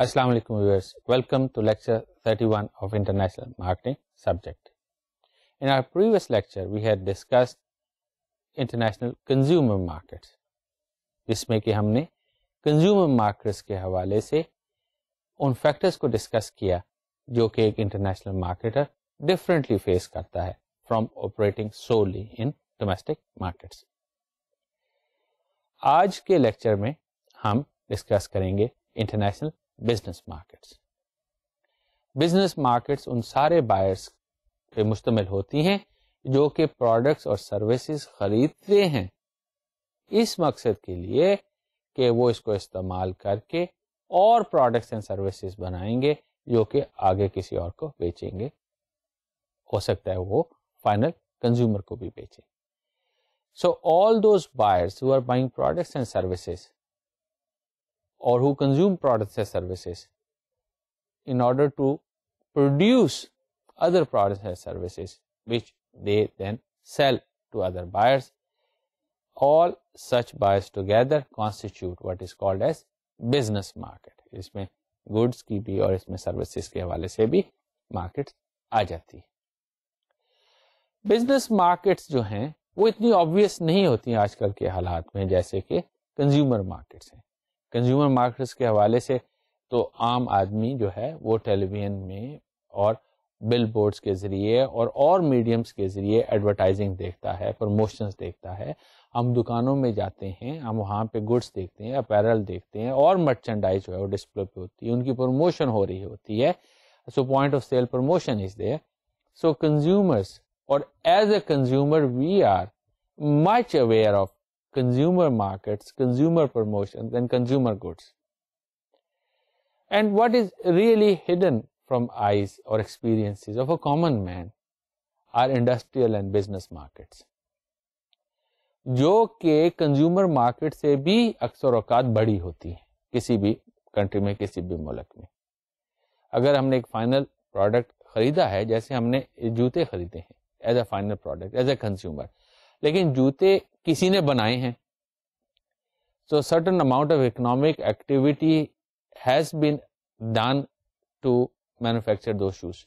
Assalamu alaikum viewers. Welcome to lecture 31 of International Marketing subject. In our previous lecture, we had discussed international consumer markets. جس میں کہ ہم نے consumer markets کے حوالے سے ان فیکٹرز کو ڈسکس کیا جو کہ ایک انٹرنیشنل مارکیٹر ڈفرینٹلی فیس کرتا ہے from operating solely in domestic markets. آج کے لیکچر میں ہم ڈسکس کریں گے international business markets. Business markets ان سارے بائرس پہ مشتمل ہوتی ہیں جو کہ پروڈکٹس اور سروسز خریدتے ہیں اس مقصد کے لیے کہ وہ اس کو استعمال کر کے اور پروڈکٹس اینڈ سروسز بنائیں گے جو کہ آگے کسی اور کو بیچیں گے. ہو سکتا ہے وہ فائنل کنزیومر کو بھی بیچیں. So all those buyers who are buying products and services or who consume products and services in order to produce other products and services which they then sell to other buyers, all such buyers together constitute what is called as business market. اس میں goods کی بھی اور اس میں services کے حوالے سے بھی markets آ جاتی ہے. بزنس مارکیٹس جو ہیں وہ اتنی آبویس نہیں ہوتی ہیں آج کل کے حالات میں جیسے کہ کنزیومر مارکیٹس ہیں. کنزیومر مارکیٹس کے حوالے سے تو عام آدمی جو ہے وہ ٹیلی ویژن میں اور بل بورڈز کے ذریعے اور میڈیمز کے ذریعے ایڈورٹائزنگ دیکھتا ہے, پروموشنز دیکھتا ہے. ہم دکانوں میں جاتے ہیں, ہم وہاں پہ گڈس دیکھتے ہیں, اپیرل دیکھتے ہیں اور مرچنڈائز جو ہے وہ ڈسپلے پہ ہوتی ہے, ان کی پروموشن ہو رہی ہوتی ہے. So point of sale promotion is there. So consumers اور as a consumer we are much aware of consumer markets, consumer promotions and consumer goods. And what is really hidden from eyes or experiences of a common man are industrial and business markets. جو کہ consumer market سے بھی اکثر اوقات بڑی ہوتی ہیں کسی بھی کنٹری میں, کسی بھی ملک میں. اگر ہم نے ایک فائنل پروڈکٹ خریدا ہے, جیسے ہم نے جوتے خریدے ہیں as a final product as a consumer, لیکن جوتے کسی نے بنائے ہیں, so certain amount of economic activity has been done to manufacture دو شوز,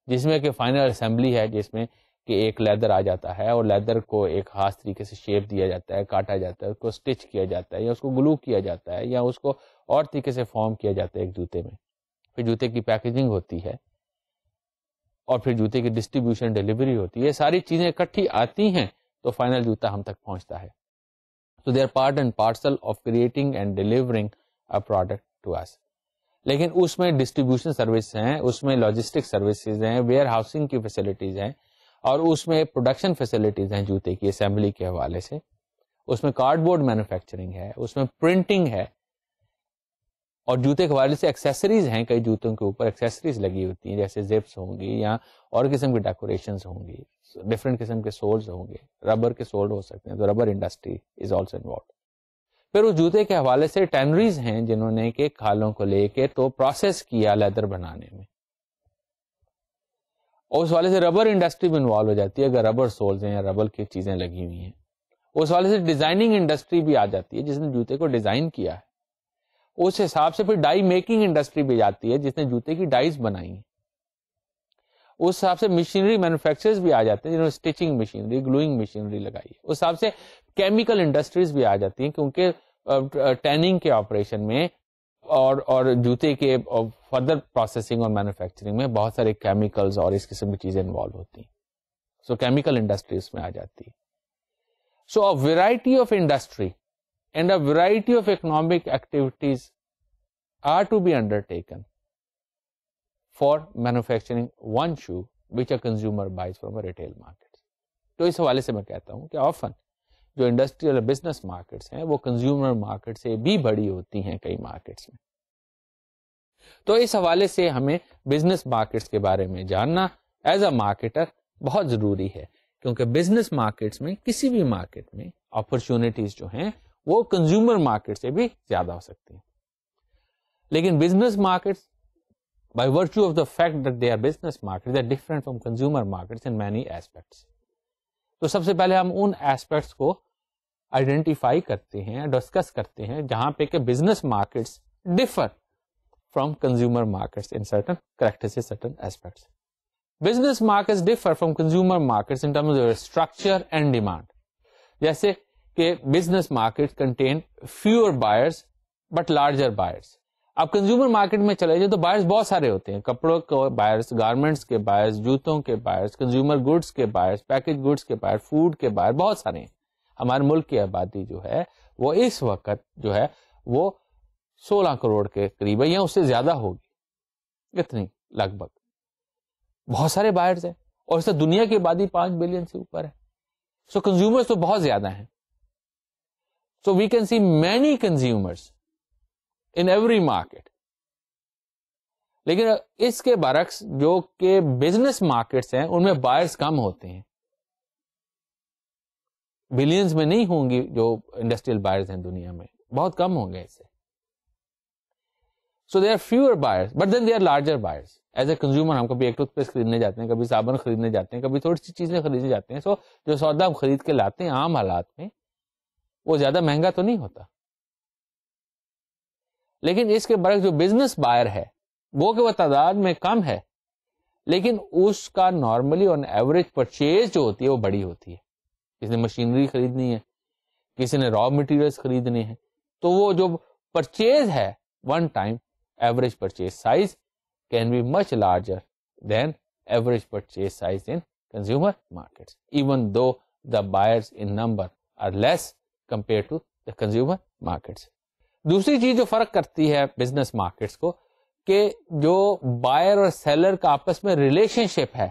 جس میں کہ فائنل اسمبلی ہے, جس میں کہ ایک لیدر آ جاتا ہے اور لیدر کو ایک خاص طریقے سے شیپ دیا جاتا ہے, کاٹا جاتا ہے, اس کو اسٹچ کیا جاتا ہے یا اس کو گلو کیا جاتا ہے یا اس کو اور طریقے سے فارم کیا جاتا ہے ایک جوتے میں. پھر جوتے کی پیکیجنگ ہوتی ہے اور پھر جوتے کی ڈسٹریبیوشن ڈیلیوری ہوتی ہے. یہ ساری چیزیں اکٹھی آتی ہیں تو فائنل جوتا ہم تک پہنچتا ہے. So they are part and parcel of creating and delivering a product to us. لیکن اس میں ڈسٹریبیوشن سروس ہیں, اس میں لاجسٹک سروسز ہیں, ویئر ہاؤسنگ کی فیسلٹیز ہیں, اور اس میں پروڈکشن فیسلٹیز ہیں جوتے کی اسمبلی کے حوالے سے. اس میں کارڈ بورڈ مینوفیکچرنگ ہے, اس میں پرنٹنگ ہے, اور جوتے کے حوالے سے ایکسیسریز ہیں. کئی جوتوں کے اوپر ایکسیسریز لگی ہوتی ہیں جیسے زپس ہوں گی یا اور قسم کی ڈیکوریشنز ہوں گی, ڈفرینٹ قسم کے سولز ہوں گے, ربر کے سول ہو سکتے ہیں, تو rubber industry is also involved. پھر اس جوتے کے حوالے سے ٹینریز ہیں جنہوں نے کہ کھالوں کو لے کے تو پروسیس کیا لیدر بنانے میں, اور اس والے سے ربر انڈسٹری بھی انوالو ہو جاتی ہے اگر ربر سولز ہیں یا ربر کی چیزیں لگی ہوئی ہیں. اس والے سے ڈیزائننگ انڈسٹری بھی آ جاتی ہے جس نے جوتے کو ڈیزائن کیا ہے. اس حساب سے پھر ڈائی میکنگ انڈسٹری بھی جاتی ہے جس نے جوتے کی ڈائز بنائی ہیں. اس حساب سے مشینری مینوفیکچررز بھی آ جاتے ہیں جنہوں نے اسٹچنگ مشینری, گلوئنگ مشینری لگائی ہے. اس حساب سے کیمیکل انڈسٹریز بھی آ جاتی ہیں کیونکہ ٹیننگ کے آپریشن میں اور جوتے کے فردر پروسیسنگ اور مینوفیکچرنگ میں بہت سارے کیمیکلز اور اس قسم کی چیزیں انوالو ہوتی ہیں. سو کیمیکل انڈسٹریز میں آ جاتی ہے. So a variety of industry and a variety of economic activities are to be undertaken for manufacturing one shoe which a consumer buys from a retail market. تو اس حوالے سے میں کہتا ہوں کہ often جو انڈسٹریل بزنس مارکیٹس ہیں وہ کنزیومر مارکیٹ سے بھی بڑی ہوتی ہیں کئی مارکیٹس میں. تو اس حوالے سے ہمیں بزنس مارکیٹس کے بارے میں جاننا ایز اے مارکیٹر بہت ضروری ہے, کیونکہ بزنس مارکیٹس میں کسی بھی مارکیٹ میں اپرچونٹیز جو ہیں وہ کنزیومر مارکیٹ سے بھی زیادہ ہو سکتی ہیں. لیکن business markets by virtue of the fact that they are business market they are different from consumer markets in many aspects. تو سب سے پہلے ہم ان ایسپیکٹس کو آئیڈینٹیفائی کرتے ہیں, ڈسکس کرتے ہیں جہاں پہ کہ business markets differ from consumer markets in certain characteristics, certain aspects. Business markets differ from consumer markets in terms of their structure and demand. جیسے کہ business markets contain fewer buyers but larger buyers. اب consumer market میں چلے جائیں تو buyers بہت سارے ہوتے ہیں, کپڑوں کے بائرس, گارمنٹس کے بائرس, جوتوں کے بائرس, کنزیومر گڈس کے بائرس, پیکج گڈس کے بائرس, فوڈ کے بائر, بہت سارے ہیں. ہمارے ملک کی آبادی جو ہے وہ اس وقت جو ہے وہ 16 کروڑ کے قریب ہے یا اس سے زیادہ ہوگی, اتنی لگ بھگ. بہت سارے بائرز ہیں اور اس سے دنیا کی آبادی 5 بلین سے اوپر ہے. سو کنزیومرز تو بہت زیادہ ہیں. So we can see many consumers in every market. لیکن اس کے برعکس جو کہ بزنس مارکیٹس ہیں ان میں بائرز کم ہوتے ہیں, بلینز میں نہیں ہوں گی جو انڈسٹریل بائرز ہیں دنیا میں, بہت کم ہوں گے اس سے. So they are fewer buyers but then they are larger buyers. As a consumer ہم کبھی ایک ٹوتھ پیسٹ خریدنے جاتے ہیں, کبھی صابن خریدنے جاتے ہیں, کبھی تھوڑی سی چیزیں خریدنے جاتے ہیں. سو جو سودا ہم خرید کے لاتے ہیں عام حالات میں وہ زیادہ مہنگا تو نہیں ہوتا. لیکن اس کے برعکس جو بزنس بائر ہے وہ کہ وہ تعداد میں کم ہے لیکن اس کا نارملی آن ایوریج پرچیز جو ہوتی ہے وہ بڑی ہوتی ہے. کسی نے مشینری خریدنی ہے, کسی نے را مٹیریلز خریدنے ہیں, تو وہ جو پرچیز ہے one time average purchase size can be much larger than average purchase size in consumer markets even though the buyers in number are less compared to the consumer markets. دوسری چیز جو فرق کرتی ہے بزنس مارکیٹس کو کہ جو buyer اور سیلر کا آپس میں ریلیشن شپ ہے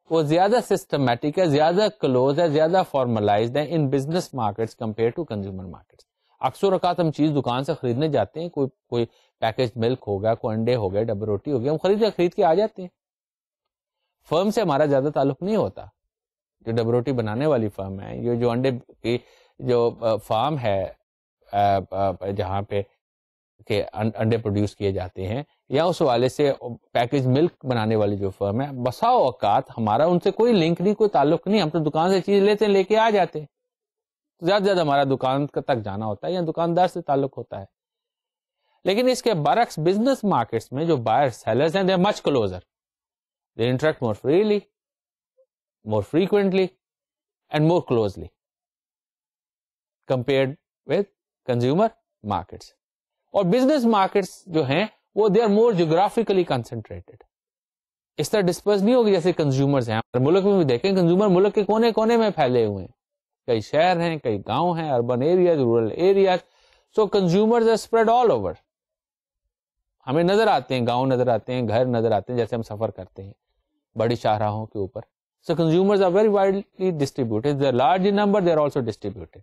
وہ زیادہ سسٹمیٹک ہے, زیادہ کلوز ہے, زیادہ فارملائزڈ ہے in business markets compared to consumer markets. اکثر اوقات ہم چیز دکان سے خریدنے جاتے ہیں, کوئی پیکج ملک ہو گیا, کوئی انڈے ہو گئے, ڈبل روٹی ہو گیا, ہم خرید کے آ جاتے ہیں. فرم سے ہمارا زیادہ تعلق نہیں ہوتا. جو ڈبل روٹی بنانے والی فرم ہے, یہ جو انڈے کی جو فارم ہے جہاں پہ کہ انڈے پروڈیوس کیے جاتے ہیں, یا اس حوالے سے پیکج ملک بنانے والی جو فرم ہے, بسا اوقات ہمارا ان سے کوئی لنک نہیں, کوئی تعلق نہیں. ہم تو دکان سے چیز لیتے ہیں, لے کے آ جاتے ہیں. زیادہ زیادہ ہمارا دکان تک جانا ہوتا ہے یا دکاندار سے تعلق ہوتا ہے. لیکن اس کے برعکس بزنس مارکیٹس میں جو بائر سیلرز ہیں, they are much closer, they interact more freely, more frequently and more closely compared with consumer markets. اور بزنس مارکیٹس جو ہیں وہ they are more geographically concentrated. اس طرح ڈسپرس نہیں ہوگی جیسے کنزیومرز ہیں. ملک میں بھی دیکھیں کنزیومر ملک کے کونے کونے میں پھیلے ہوئے ہیں, کئی شہر ہیں, کئی گاؤں ہیں, urban areas, rural areas. So consumers are spread all over. ہمیں نظر آتے ہیں, گاؤں نظر آتے ہیں, گھر نظر آتے ہیں جیسے ہم سفر کرتے ہیں بڑی شاہراہوں کے اوپر. So consumers are very widely distributed, they are large in number, they are also distributed.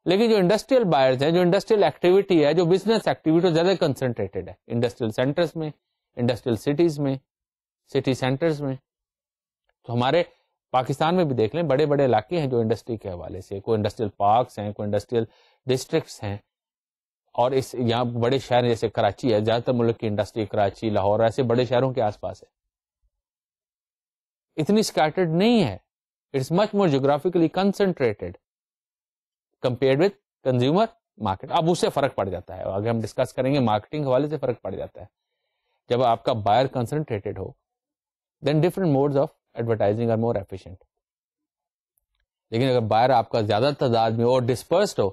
لیکن جو انڈسٹریل بائرز ہیں, جو انڈسٹریل ایکٹیویٹی ہے, جو بزنس ایکٹیویٹی زیادہ کنسنٹریٹڈ ہے انڈسٹریل سینٹرز میں, انڈسٹریل سٹیز میں, سٹی سینٹرز میں. تو ہمارے پاکستان میں بھی دیکھ لیں بڑے بڑے علاقے ہیں جو انڈسٹری کے حوالے سے, کوئی انڈسٹریل پارکس ہیں, کوئی انڈسٹریل ڈسٹرکٹس ہیں, اور اس یہاں بڑے شہر جیسے کراچی ہے, زیادہ تر ملک کی انڈسٹری کراچی, لاہور, ایسے بڑے شہروں کے آس پاس ہے. اتنی اسکیٹرڈ نہیں ہے. It's much more geographically concentrated compared with consumer market. اب اس سے فرق پڑ جاتا ہے, اگر ہم ڈسکس کریں گے مارکیٹنگ حوالے سے فرق پڑ جاتا ہے. جب آپ کا بائر کنسنٹریٹڈ ہو then different modes of advertising are more efficient. لیکن اگر بائر آپ کا زیادہ تعداد میں اور ڈسپرسڈ ہو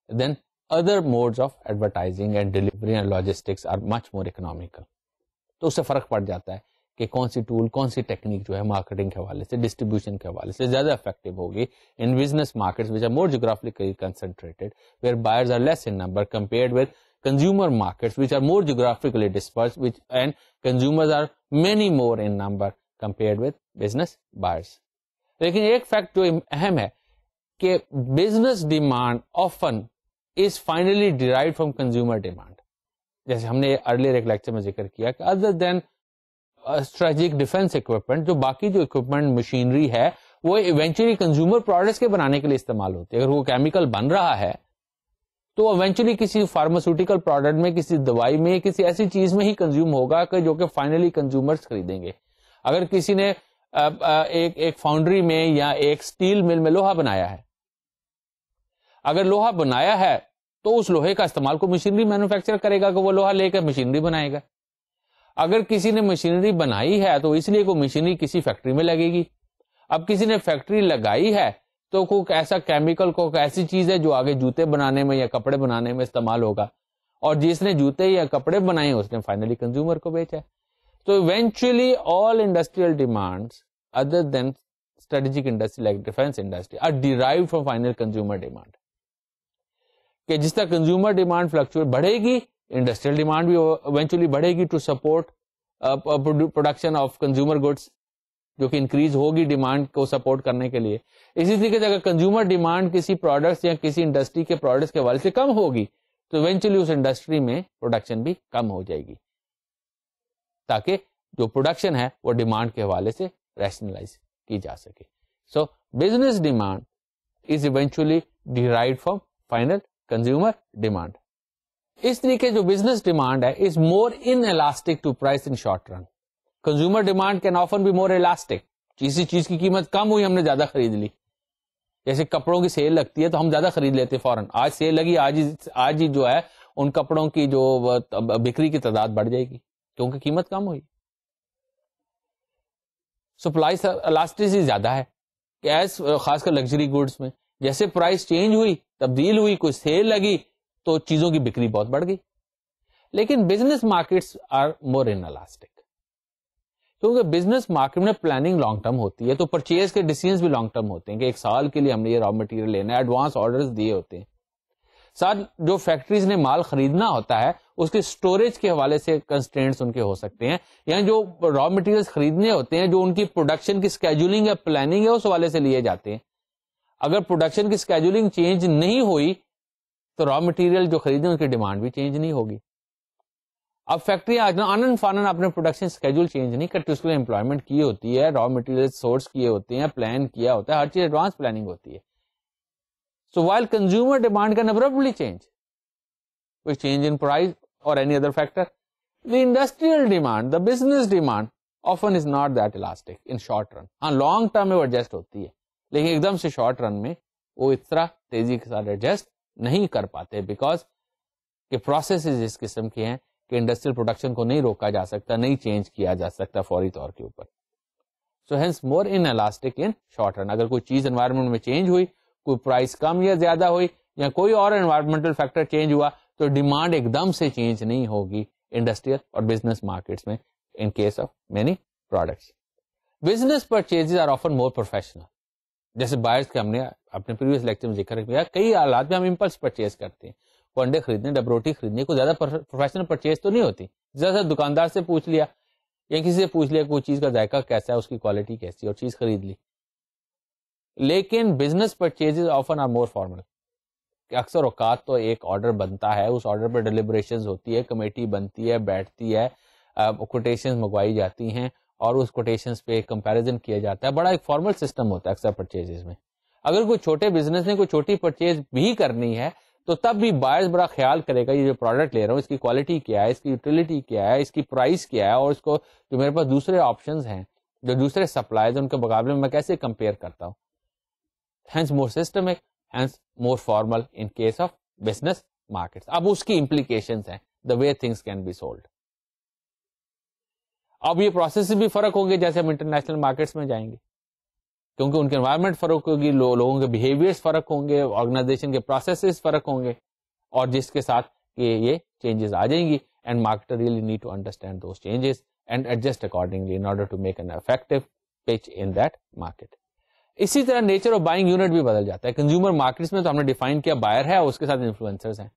then other modes of advertising and delivery and logistics are much more economical. تو اس سے فرق پڑ جاتا ہے کہ کون سی ٹول, کون سی ٹیکنیک جو ہے مارکیٹنگ کے حوالے سے, ڈسٹریبیوشن کے حوالے سے زیادہ افیکٹو ہوگی ان business markets which are more geographically concentrated, where buyers are less in number compared with consumer markets which are more geographically dispersed, and consumers are many more in number compared with business buyers. لیکن ایک fact جو اہم ہے کہ business demand often is finally derived from consumer demand. جیسے ہم نے earlier ایک لیکچر میں ذکر کیا کہ other than strategic defence equipment, جو باقی جو اکوپمنٹ مشینری ہے وہ ایونچولی کنزیومر پروڈکٹس کے بنانے کے لیے استعمال ہوتی ہے. اگر وہ کیمیکل بن رہا ہے تو ایونچولی کسی فارماسیوٹیکل پروڈکٹ میں, کسی دوائی میں, کسی ایسی چیز میں ہی کنزیوم ہوگا کہ جو کہ فائنلی کنزیومرز خریدیں گے. اگر کسی نے ایک فاؤنڈری میں یا ایک اسٹیل مل میں لوہا بنایا ہے, اگر لوہا بنایا ہے تو اس لوہے کا استعمال کو مشینری مینوفیکچر کرے گا کہ وہ لوہا لے کر مشینری بنائے گا. اگر کسی نے مشینری بنائی ہے تو اس لیے کوئی مشینری کسی فیکٹری میں لگے گی. اب کسی نے فیکٹری لگائی ہے تو کوئی ایسا کیمیکل کو ایسی چیز ہے جو آگے جوتے بنانے میں یا کپڑے بنانے میں استعمال ہوگا, اور جس نے جوتے یا کپڑے بنائے اس نے فائنلی کنزیومر کو بیچا. تو eventually all industrial demands other than strategic industry like defence industry are derived from final consumer demand. کہ جس طرح کنزیومر ڈیمانڈ فلکچویٹ بڑھے گی, انڈسٹریل ڈیمانڈ بھی ایونچولی بڑھے گی to support production of consumer goods, جو کہ انکریز ہوگی ڈیمانڈ کو سپورٹ کرنے کے لیے. اسی طریقے سے اگر کنزیومر ڈیمانڈ کسی پروڈکٹس یا کسی انڈسٹری کے پروڈکٹس کے حوالے سے کم ہوگی تو ایونچولی اس انڈسٹری میں پروڈکشن بھی کم ہو جائے گی, تاکہ جو پروڈکشن ہے وہ ڈیمانڈ کے حوالے سے ریشنلائز کی جا سکے. So business demand is eventually derived from final consumer demand. اس طریقے جو بزنس ڈیمانڈ ہے is more inelastic to price in short run. Consumer demand can often be more elastic. کسی چیز کی قیمت کم ہوئی, ہم نے زیادہ خرید لی. جیسے کپڑوں کی سیل لگتی ہے تو ہم زیادہ خرید لیتے فوراً, آج سیل لگی, آج ہی جو ہے ان کپڑوں کی جو بکری کی تعداد بڑھ جائے گی کیونکہ قیمت کم ہوئی. سپلائی الاسٹیسٹی زیادہ ہے کہ ایز خاص کر لگژری گوڈس میں جیسے پرائس چینج ہوئی, تبدیل ہوئی, کوئی سیل لگی تو چیزوں کی بکری بہت بڑھ گئی. لیکن business markets are more inelastic, کیونکہ بزنس مارکیٹ میں پلاننگ لانگ ٹرم ہوتی ہے, تو پرچیز کے ڈیسیژنز بھی لانگ ٹرم ہوتے ہیں کہ ایک سال کے لیے ہم نے یہ را مٹیریل لینا ہے, ایڈوانس آرڈرز دیے ہوتے ہیں. ساتھ جو فیکٹریز نے مال خریدنا ہوتا ہے اس کے سٹوریج کے حوالے سے کنسٹرینٹس ان کے ہو سکتے ہیں, یا جو را مٹیریل خریدنے ہوتے ہیں جو ان کی پروڈکشن کی اسکیجولنگ یا پلاننگ ہے اس حوالے سے لیے جاتے ہیں. اگر پروڈکشن کی اسکیجولنگ چینج نہیں ہوئی تو را مٹیریل جو خریدیں ان کی ڈیمانڈ بھی چینج نہیں ہوگی. اب فیکٹریاں آنن فانن اپنے پروڈکشن اسکیجول چینج نہیں کرتی, اس کے لیے امپلائمنٹ کی ہوتی ہے, را مٹیریل سورس کیے ہوتے ہیں, پلان کیا ہوتا ہے, ہر چیز ایڈوانس پلاننگ ہوتی ہے. So while consumer demand can abruptly change with change in price or any other factor, the industrial demand, the business demand often is not that elastic in short run. ہاں long term میں وہ adjust ہوتی ہے, لیکن ایک دم سے short run میں وہ اس طرح تیزی کے ساتھ ایڈجسٹ نہیں کر پاتے, بیکاز کہ پروسیسز اس قسم کے ہیں کہ انڈسٹریل پروڈکشن کو نہیں روکا جا سکتا, نہیں چینج کیا جا سکتا فوری طور کے اوپر. سو ہینس مور ان الاسٹک ان شارٹ رن. اگر کوئی چیز انوائرمنٹ میں چینج ہوئی, کوئی پرائس کم یا زیادہ ہوئی, یا کوئی اور انوائرمنٹل فیکٹر چینج ہوا, تو ڈیمانڈ ایک دم سے چینج نہیں ہوگی انڈسٹریل اور بزنس مارکیٹس میں in case of many products. Business purchase are often more professional. جیسے بائرس کے ہم نے اپنے پریویس لیکچر میں ذکر کیا, کئی حالات میں ہم امپلس پرچیز کرتے ہیں, کوئی انڈے خریدنے, ڈبروٹی خریدنے, کوئی زیادہ پروفیشنل پرچیز تو نہیں ہوتی. زیادہ دکاندار سے پوچھ لیا یا کسی سے پوچھ لیا کوئی چیز کا ذائقہ کیسا ہے, اس کی کوالٹی کیسی ہے, اور چیز خرید لی. لیکن business purchase often are more formal. کہ اکثر اوقات تو ایک آرڈر بنتا ہے, اس آرڈر پہ ڈیلیبریشنز ہوتی ہے, کمیٹی بنتی ہے, بیٹھتی ہے, کوٹیشنز منگوائی جاتی ہیں, اور اس کوٹیشنز پہ کمپیریزن کیا جاتا ہے. بڑا ایک فارمل سسٹم ہوتا ہے اکثر پرچیزز میں. اگر کوئی چھوٹے بزنس نے کوئی چھوٹی پرچیز بھی کرنی ہے تو تب بھی بائرز بڑا خیال کرے گا, یہ جو پروڈکٹ لے رہا ہوں اس کی کوالٹی کیا ہے, اس کی یوٹیلٹی کیا ہے, اس کی پرائس کیا ہے, اور اس کو جو میرے پاس دوسرے آپشنز ہیں, جو دوسرے سپلائرز ان کے مقابلے میں کیسے کمپیئر کرتا ہوں. Hence more systemic, hence more formal in case of business markets. اب اس کی implications ہیں, the way things can be sold. اب یہ پروسیس بھی فرق ہوں گے جیسے ہم انٹرنیشنل مارکیٹس میں جائیں گے, کیونکہ ان کے انوائرمنٹ فرق ہوگی, لوگوں کے بیہیویئرس فرق ہوں گے, آرگنائزیشن کے پروسیسز فرق ہوں گے, اور جس کے ساتھ یہ چینجز آ جائیں گی. And marketer really need to understand those changes and adjust accordingly in order to make an effective pitch in that market. اسی طرح نیچر آف بائنگ یونٹ بھی بدل جاتا ہے. کنزیومر مارکیٹس میں تو ہم نے ڈیفائن کیا بائر ہے اور اس کے ساتھ انفلوئنسرز ہیں,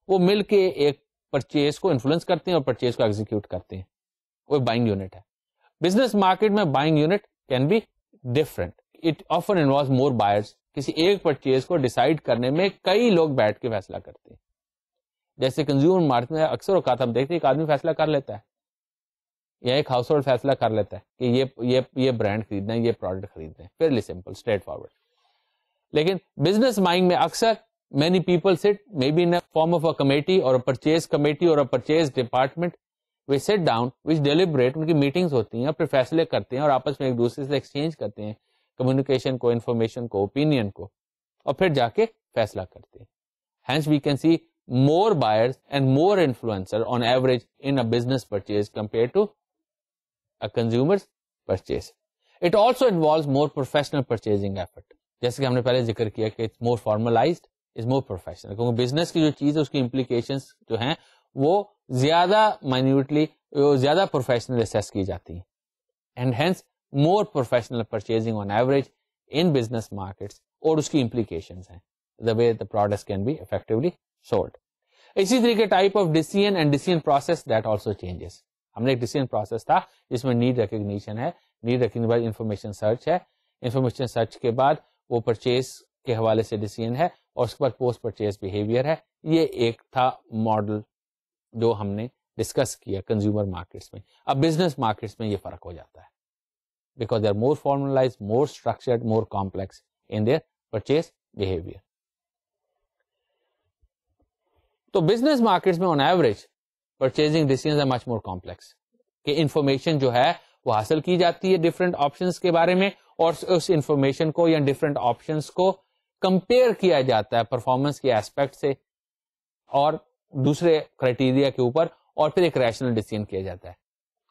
وہ مل کے ایک پرچیز کو انفلوئنس کرتے ہیں اور پرچیز کو ایگزیکیوٹ کرتے ہیں, وہ بائنگ یونٹ ہے. بزنس مارکیٹ میں buying unit can be different, it often involves more buyers. کسی ایک پرچیز کو ڈیسائیڈ کرنے میں کئی لوگ بیٹھ کے فیصلہ کرتے ہیں. جیسے کنزیومر مارکیٹ میں اکثر اوقات ہم دیکھتے ہیں ایک آدمی فیصلہ کر لیتا ہے, یا ایک ہاؤس ہولڈ فیصلہ کر لیتا ہے کہ یہ برانڈ خریدنا ہے, یہ پروڈکٹ خریدنا ہے, فیئرلی سمپل, اسٹریٹ فارورڈ. لیکن بزنس مائنڈ میں اکثر many people sit may be in form of a committee اور پرچیز کمیٹی اور purchase department, we sit down which deliberate, ان کی میٹنگز ہوتی ہیں اور پھر فیصلے کرتے ہیں اور آپس میں ایک دوسرے سے ایکسچینج کرتے ہیں کمیونیکیشن کو, انفارمیشن کو, اوپینین کو, اور پھر جا کے فیصلہ کرتے ہیں. Hence we can see more buyers and more influencer on average in a business purchase compared to a consumer's purchase. It also involves more professional purchasing effort. جیسے کہ ہم نے پہلے ذکر کیا کہ it's more formalized, is more professional. کیونکہ business کی جو چیز ہے اس کی implications جو ہیں وہ زیادہ minutely, زیادہ professional assess کی جاتی ہیں. And hence more professional purchasing on average in business markets اور اس کی implications ہیں. The way the products can be effectively sold. اسی طریقے type of decision and decision process that also changes. ہم نے ایک decision process تھا جس میں need recognition ہے, need recognition بعد information search ہے, information search کے بعد وہ purchase کے حوالے سے decision ہے, اور اس کے بعد post purchase behavior ہے. یہ ایک تھا ماڈل جو ہم نے ڈسکس کیا کنزیومر مارکیٹس میں. اب بزنس مارکیٹس میں یہ فرق ہو جاتا ہے because they are more formalize, more structured, more complex in their purchase behaviour. تو بزنس مارکیٹس میں on average purchasing decisions are much more complex, کہ انفارمیشن جو ہے وہ حاصل کی جاتی ہے ڈفرینٹ آپشنس کے بارے میں, اور اس انفارمیشن کو یا ڈفرینٹ آپشنس کو کمپیئر کیا جاتا ہے پرفارمنس کے ایسپیکٹ سے اور دوسرے کرائٹیریا کے اوپر, اور پھر ایک ریشنل ڈیسیژن کیا جاتا ہے.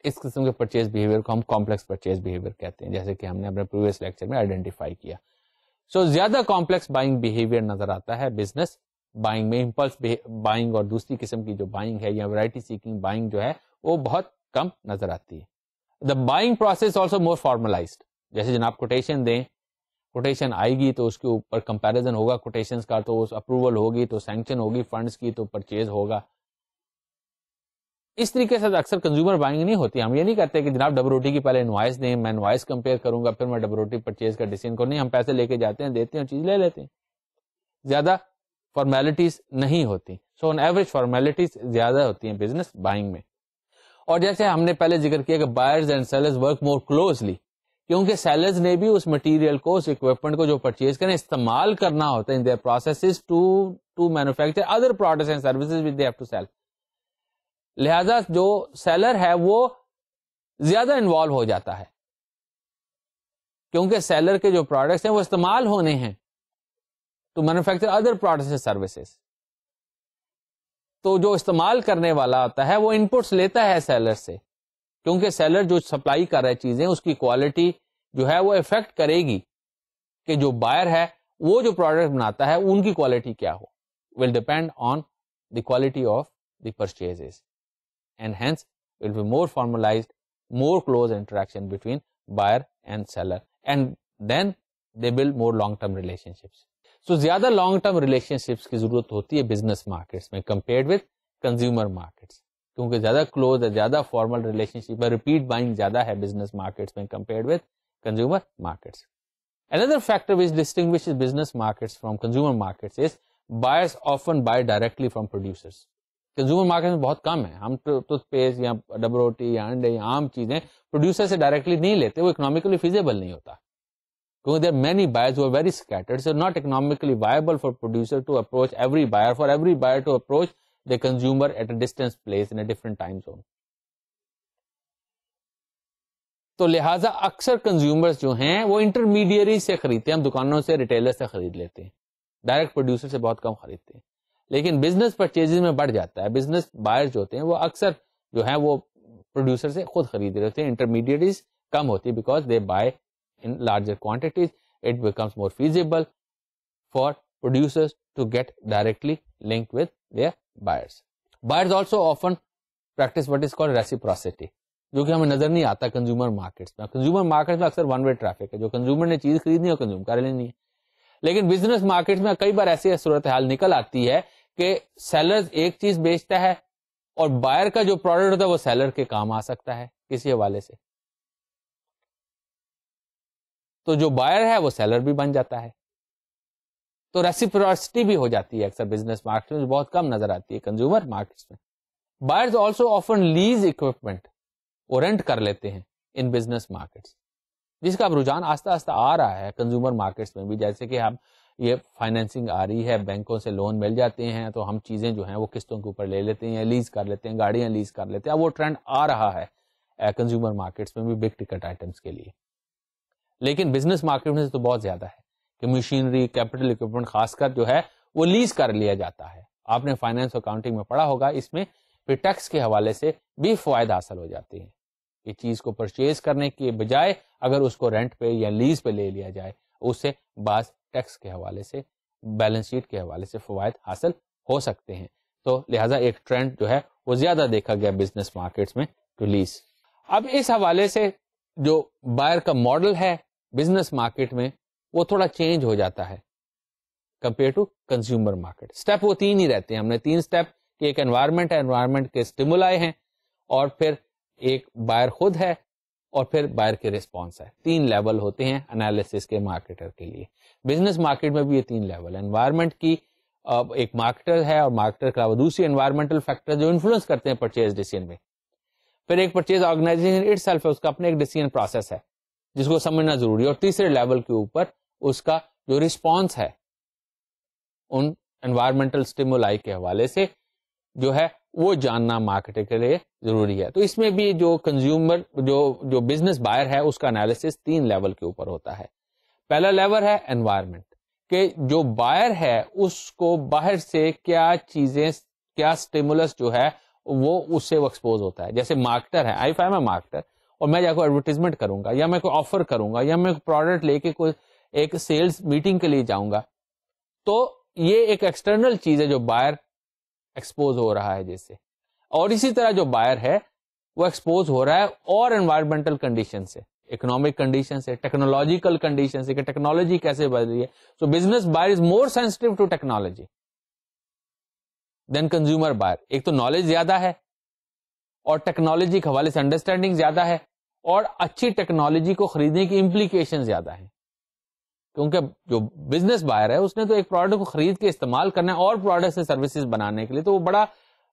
اس قسم کے پرچیز بہیویئر کو ہم کمپلیکس پرچیز بہیویئر کہتے ہیں, جیسے کہ ہم نے اپنے پریویس لیکچر میں آئیڈینٹیفائی کیا. سو زیادہ کمپلیکس بائنگ بہیویئر نظر آتا ہے بزنس بائنگ میں. امپلس بائنگ اور دوسری قسم کی جو بائنگ ہے یا ویرائٹی سیکنگ بائنگ جو ہے وہ بہت کم نظر آتی ہے. The buying process also more formalised. جیسے جناب کوٹیشن دیں, کوٹیشن آئے گی تو اس کے اوپر کمپیریزن ہوگا کوٹیشنز کا, تو اپروول ہوگی تو سینکشن ہوگی فنڈز کی تو پرچیز ہوگا. اس طریقے سے اکثر کنزیومر بائنگ نہیں ہوتی. ہم یہ نہیں کرتے کہ جناب ڈبل روٹی کی پہلے انوائس دیں, میں انوائس کمپیئر کروں گا پھر میں ڈبل روٹی پرچیز کا ڈیسیژن کروں. نہیں, ہم پیسے لے کے جاتے ہیں, دیتے ہیں, چیز لے لیتے ہیں. زیادہ فارمیلٹیز نہیں ہوتی. سو آن ایوریج فارمیلٹیز زیادہ ہوتی ہیں بزنس بائنگ میں. اور جیسے ہم نے پہلے ذکر کیا کہ buyers and sellers work more closely, کیونکہ سیلرز نے بھی اس مٹیریل کو, اس اکوپمنٹ کو جو پرچیز کریں استعمال کرنا ہوتا ہے in their processes to manufacture other products and services which they have to sell. لہذا جو سیلر ہے وہ زیادہ انوالو ہو جاتا ہے, کیونکہ سیلر کے جو پروڈکٹس ہیں وہ استعمال ہونے ہیں to manufacture other products and services. تو جو استعمال کرنے والا ہوتا ہے وہ انپٹس لیتا ہے سیلر سے, کیونکہ سیلر جو سپلائی کر رہے چیزیں اس کی کوالٹی جو ہے وہ افیکٹ کرے گی کہ جو بائر ہے وہ جو پروڈکٹ بناتا ہے ان کی کوالٹی کیا ہو, will depend on the quality of the purchases. And hence will be more formalized, more close interaction between buyer and seller, and then they build more long-term relationships. So زیادہ long-term relationships کی ضرورت ہوتی ہے business markets میں compared with consumer markets, کیونکہ زیادہ close ہے, زیادہ formal relationship ہے, repeat buying زیادہ ہے business markets میں compared with consumer markets. Another factor which distinguishes business markets from consumer markets is buyers often buy directly from producers. Consumer market میں بہت کم ہے. ہم ٹوتھ پیسٹ یا ڈبل روٹی یا انڈے یا عام چیزیں پروڈیوسر سے ڈائریکٹلی نہیں لیتے, وہ اکنامکلی فیزیبل نہیں ہوتا, کیونکہ there many buyers who are very scattered, so not economically viable for producer to approach every buyer, for every buyer to approach the consumer at a distance place in a different time zone. تو لہٰذا اکثر consumer جو ہیں وہ intermediary سے خریدتے ہیں, ہم دکانوں سے ریٹیلر سے خرید لیتے ہیں, ڈائریکٹ پروڈیوسر سے بہت کم خریدتے ہیں. لیکن بزنس پرچیزز میں بڑھ جاتا ہے. بزنس بائر جو ہوتے ہیں وہ اکثر جو ہیں وہ پروڈیوسر سے خود خرید رہے ہوتے ہیں, انٹرمیڈیٹریز کم ہوتی ہے because they buy in larger quantities. It becomes more feasible for producers to get directly link with their buyers. Buyers also often practice what is called reciprocity, جو کہ ہمیں نظر نہیں آتا کنزیومر مارکیٹس میں. کنزیومر مارکیٹ میں اکثر one way traffic ہے, جو کنزیومر نے چیز خریدنی ہے وہ کنزیوم کر لینی ہے. لیکن بزنس مارکیٹ میں کئی بار ایسی صورتحال نکل آتی ہے کہ سیلر ایک چیز بیچتا ہے اور بائر کا جو پروڈکٹ ہوتا ہے وہ سیلر کے کام آ سکتا ہے کسی حوالے سے, تو جو بائر ہے وہ سیلر بھی بن جاتا ہے. تو ریسیپروسٹی بھی ہو جاتی ہے اکثر بزنس مارکیٹ میں, جو بہت کم نظر آتی ہے کنزیومر مارکیٹس میں. Buyers also often lease equipment, وہ رینٹ کر لیتے ہیں ان بزنس مارکیٹس, جس کا اب رجحان آہستہ آہستہ آ رہا ہے کنزیومر مارکیٹس میں بھی. جیسے کہ ہم یہ فائنینسنگ آ رہی ہے, بینکوں سے لون مل جاتے ہیں, تو ہم چیزیں جو ہیں وہ قسطوں کے اوپر لے لیتے ہیں, لیز کر لیتے ہیں, گاڑیاں لیز کر لیتے ہیں. اب وہ ٹرینڈ آ رہا ہے کنزیومر مارکیٹس میں بھی بگ ٹکٹ آئٹمس کے لیے. لیکن بزنس مارکیٹ میں سے تو بہت زیادہ ہے کہ مشینری, کیپٹل اکوپمنٹ خاص کر جو ہے وہ لیز کر لیا جاتا ہے. آپ نے فائنینس اکاؤنٹنگ میں پڑھا ہوگا. اس میں پھر ٹیکس کے حوالے سے بھی فوائد حاصل ہو جاتے ہیں. یہ چیز کو پرچیز کرنے کے بجائے اگر اس کو رینٹ پہ یا لیز پہ لے لیا جائے, اس سے بعض ٹیکس کے حوالے سے, بیلنس شیٹ کے حوالے سے فوائد حاصل ہو سکتے ہیں. تو لہٰذا ایک ٹرینڈ جو ہے وہ زیادہ دیکھا گیا بزنس مارکیٹس میں ٹو لیز. اب اس حوالے سے جو بائر کا ماڈل ہے بزنس مارکیٹ میں وہ تھوڑا چینج ہو جاتا ہے compared to consumer market. Step وہ 3 ہی رہتے ہیں. ہم نے 3 اسٹیپ کہ ایک انوائرمنٹ ہے, انوائرمنٹ کے اسٹیمولائی ہیں, اور پھر ایک بائر خود ہے, اور پھر بائر کے ریسپانس ہے. 3 لیول ہوتے ہیں انالیسس کے مارکیٹر کے لیے. بزنس مارکیٹ میں بھی یہ 3 لیول ہے. انوائرمنٹ کی ایک مارکیٹر ہے, اور مارکیٹر کے علاوہ دوسری انوائرمنٹل فیکٹر جو انفلوئنس کرتے ہیں پرچیز ڈیسیژن میں. پھر ایک پرچیز آرگنائزیشن اٹ سیلف ہے, اس کا اپنے ایک ڈیسیژن پروسیس ہے جس کو سمجھنا ضروری ہے. اور تیسرے لیول کے اوپر اس کا جو رسپانس ہے ان انوائرمنٹل اسٹیمولائی کے حوالے سے جو ہے وہ جاننا مارکیٹر کے لیے ضروری ہے. تو اس میں بھی جو کنزیومر جو بزنس بائر ہے اس کا انالیسس 3 لیول کے اوپر ہوتا ہے. پہلا لیول ہے انوائرمنٹ, کہ جو بائر ہے اس کو باہر سے کیا چیزیں, کیا اسٹیمولس جو ہے وہ اس سے وہ ایکسپوز ہوتا ہے. جیسے مارکیٹر ہے, آئی ایم اے مارکیٹر, اور میں جا کو ایڈورٹیزمنٹ کروں گا, یا میں کوئی آفر کروں گا, یا میں پروڈکٹ لے کے کوئی ایک سیلز میٹنگ کے لیے جاؤں گا, تو یہ ایک ایکسٹرنل چیز ہے جو بائر ایکسپوز ہو رہا ہے جیسے. اور اسی طرح جو بائر ہے وہ ایکسپوز ہو رہا ہے اور انوائرمنٹل کنڈیشن سے, اکنامک کنڈیشن سے, ٹیکنالوجیکل کنڈیشن سے, کہ ٹیکنالوجی کیسے بدل رہی ہے. So business buyer is more sensitive to technology than consumer buyer. ایک تو نالج زیادہ ہے, اور ٹیکنالوجی کے حوالے سے انڈرسٹینڈنگ زیادہ ہے, اور اچھی ٹیکنالوجی کو خریدنے کی امپلیکیشن زیادہ ہیں. کیونکہ جو بزنس بائر ہے اس نے تو ایک پروڈکٹ کو خرید کے استعمال کرنا ہے اور پروڈکٹ سے سروسز بنانے کے لیے, تو وہ بڑا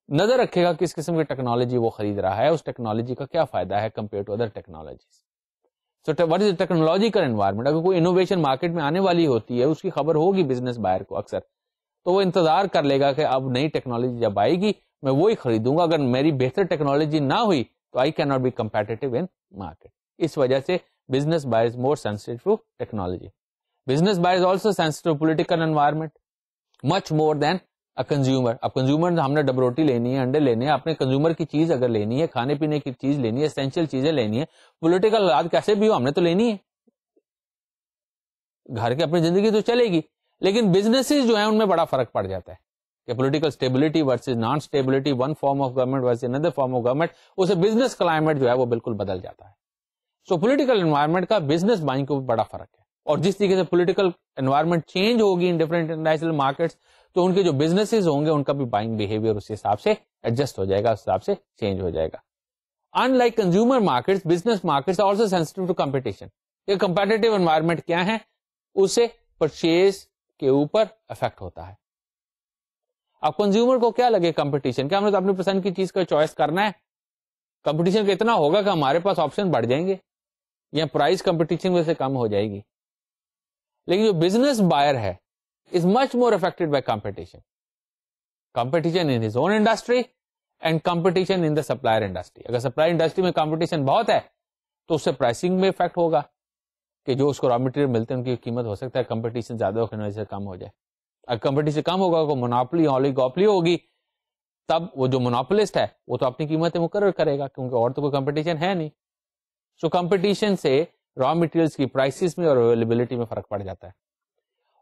نظر رکھے گا کس قسم کی ٹیکنالوجی وہ خرید رہا ہے, اس ٹیکنالوجی کا کیا فائدہ ہے compared to other technologies. So what is technological environment. اگر کوئی انوویشن مارکیٹ میں آنے والی ہوتی ہے اس کی خبر ہوگی بزنس بائر کو اکثر, تو وہ انتظار کر لے گا کہ اب نئی ٹیکنالوجی جب آئے گی میں وہی خریدوں گا. اگر میری بہتر ٹیکنالوجی نہ ہوئی تو I can not be competitive in market. اس وجہ سے business buyer is more sensitive to technology. Business buyer is also sensitive to political environment much more than a consumer. اب کنزیومر ہم نے ڈب روٹی لینی ہے, انڈے لینے ہیں, اپنے کنزیومر کی چیز اگر لینی ہے, کھانے پینے کی چیز لینی ہے, اسینشیل چیزیں لینی ہے, پولیٹیکل حالات کیسے بھی ہو ہم نے تو لینی ہے. گھر کی اپنی زندگی تو چلے گی, لیکن بزنسز جو ہیں ان میں بڑا فرق پڑ جاتا ہے کہ political stability versus non stability, one form of government versus another form of government, اسے بزنس کلائمیٹ جو ہے وہ بالکل بدل جاتا ہے. سو پولیٹیکل انوائرمنٹ کا بزنس بائنگ کو بڑا فرق ہے. اور جس طریقے سے پولیٹیکل انوائرمنٹ چینج ہوگی ان ڈفرنٹ انٹرنیشنل مارکیٹس, تو ان کے جو بزنسز ہوں گے ان کا بھی بائنگ بہیویئر اس حساب سے ایڈجسٹ ہو جائے گا, اس حساب سے چینج ہو جائے گا. Unlike consumer markets, business markets are also sensitive to competition. یہ کمپیٹیٹو انوائرمنٹ کیا ہے, اسے پرچیز کے اوپر افیکٹ ہوتا ہے. اب کنزیومر کو کیا لگے کمپٹیشن, کیا ہم نے تو اپنی پسند کی چیز کا چوائس کرنا ہے, کمپٹیشن اتنا ہوگا کہ ہمارے پاس آپشن بڑھ جائیں گے, یا پرائز کمپٹیشن میں سے کم ہو جائے گی. لیکن جو بزنس بائر ہے is much more affected by competition, competition in his own industry and competition in the supplier industry. اگر سپلائی انڈسٹری میں کمپٹیشن بہت ہے تو اس سے پرائسنگ میں افیکٹ ہوگا, کہ جو اس کو را مٹیریل ملتے ہیں ان کی قیمت ہو سکتا ہے کمپٹیشن زیادہ ہونے کی وجہ سے کم ہو جائے. اگر کمپٹیشن کم ہوگا, کوئی مونوپلی اولیگوپلی ہوگی, تب وہ جو مونوپولسٹ ہے وہ تو اپنی قیمتیں مقرر کرے گا, کیونکہ اور تو کوئی کمپٹیشن ہے نہیں. سو کمپٹیشن سے را مٹیریلس کی پرائسز میں اور اویلیبلٹی میں فرق پڑ جاتا ہے.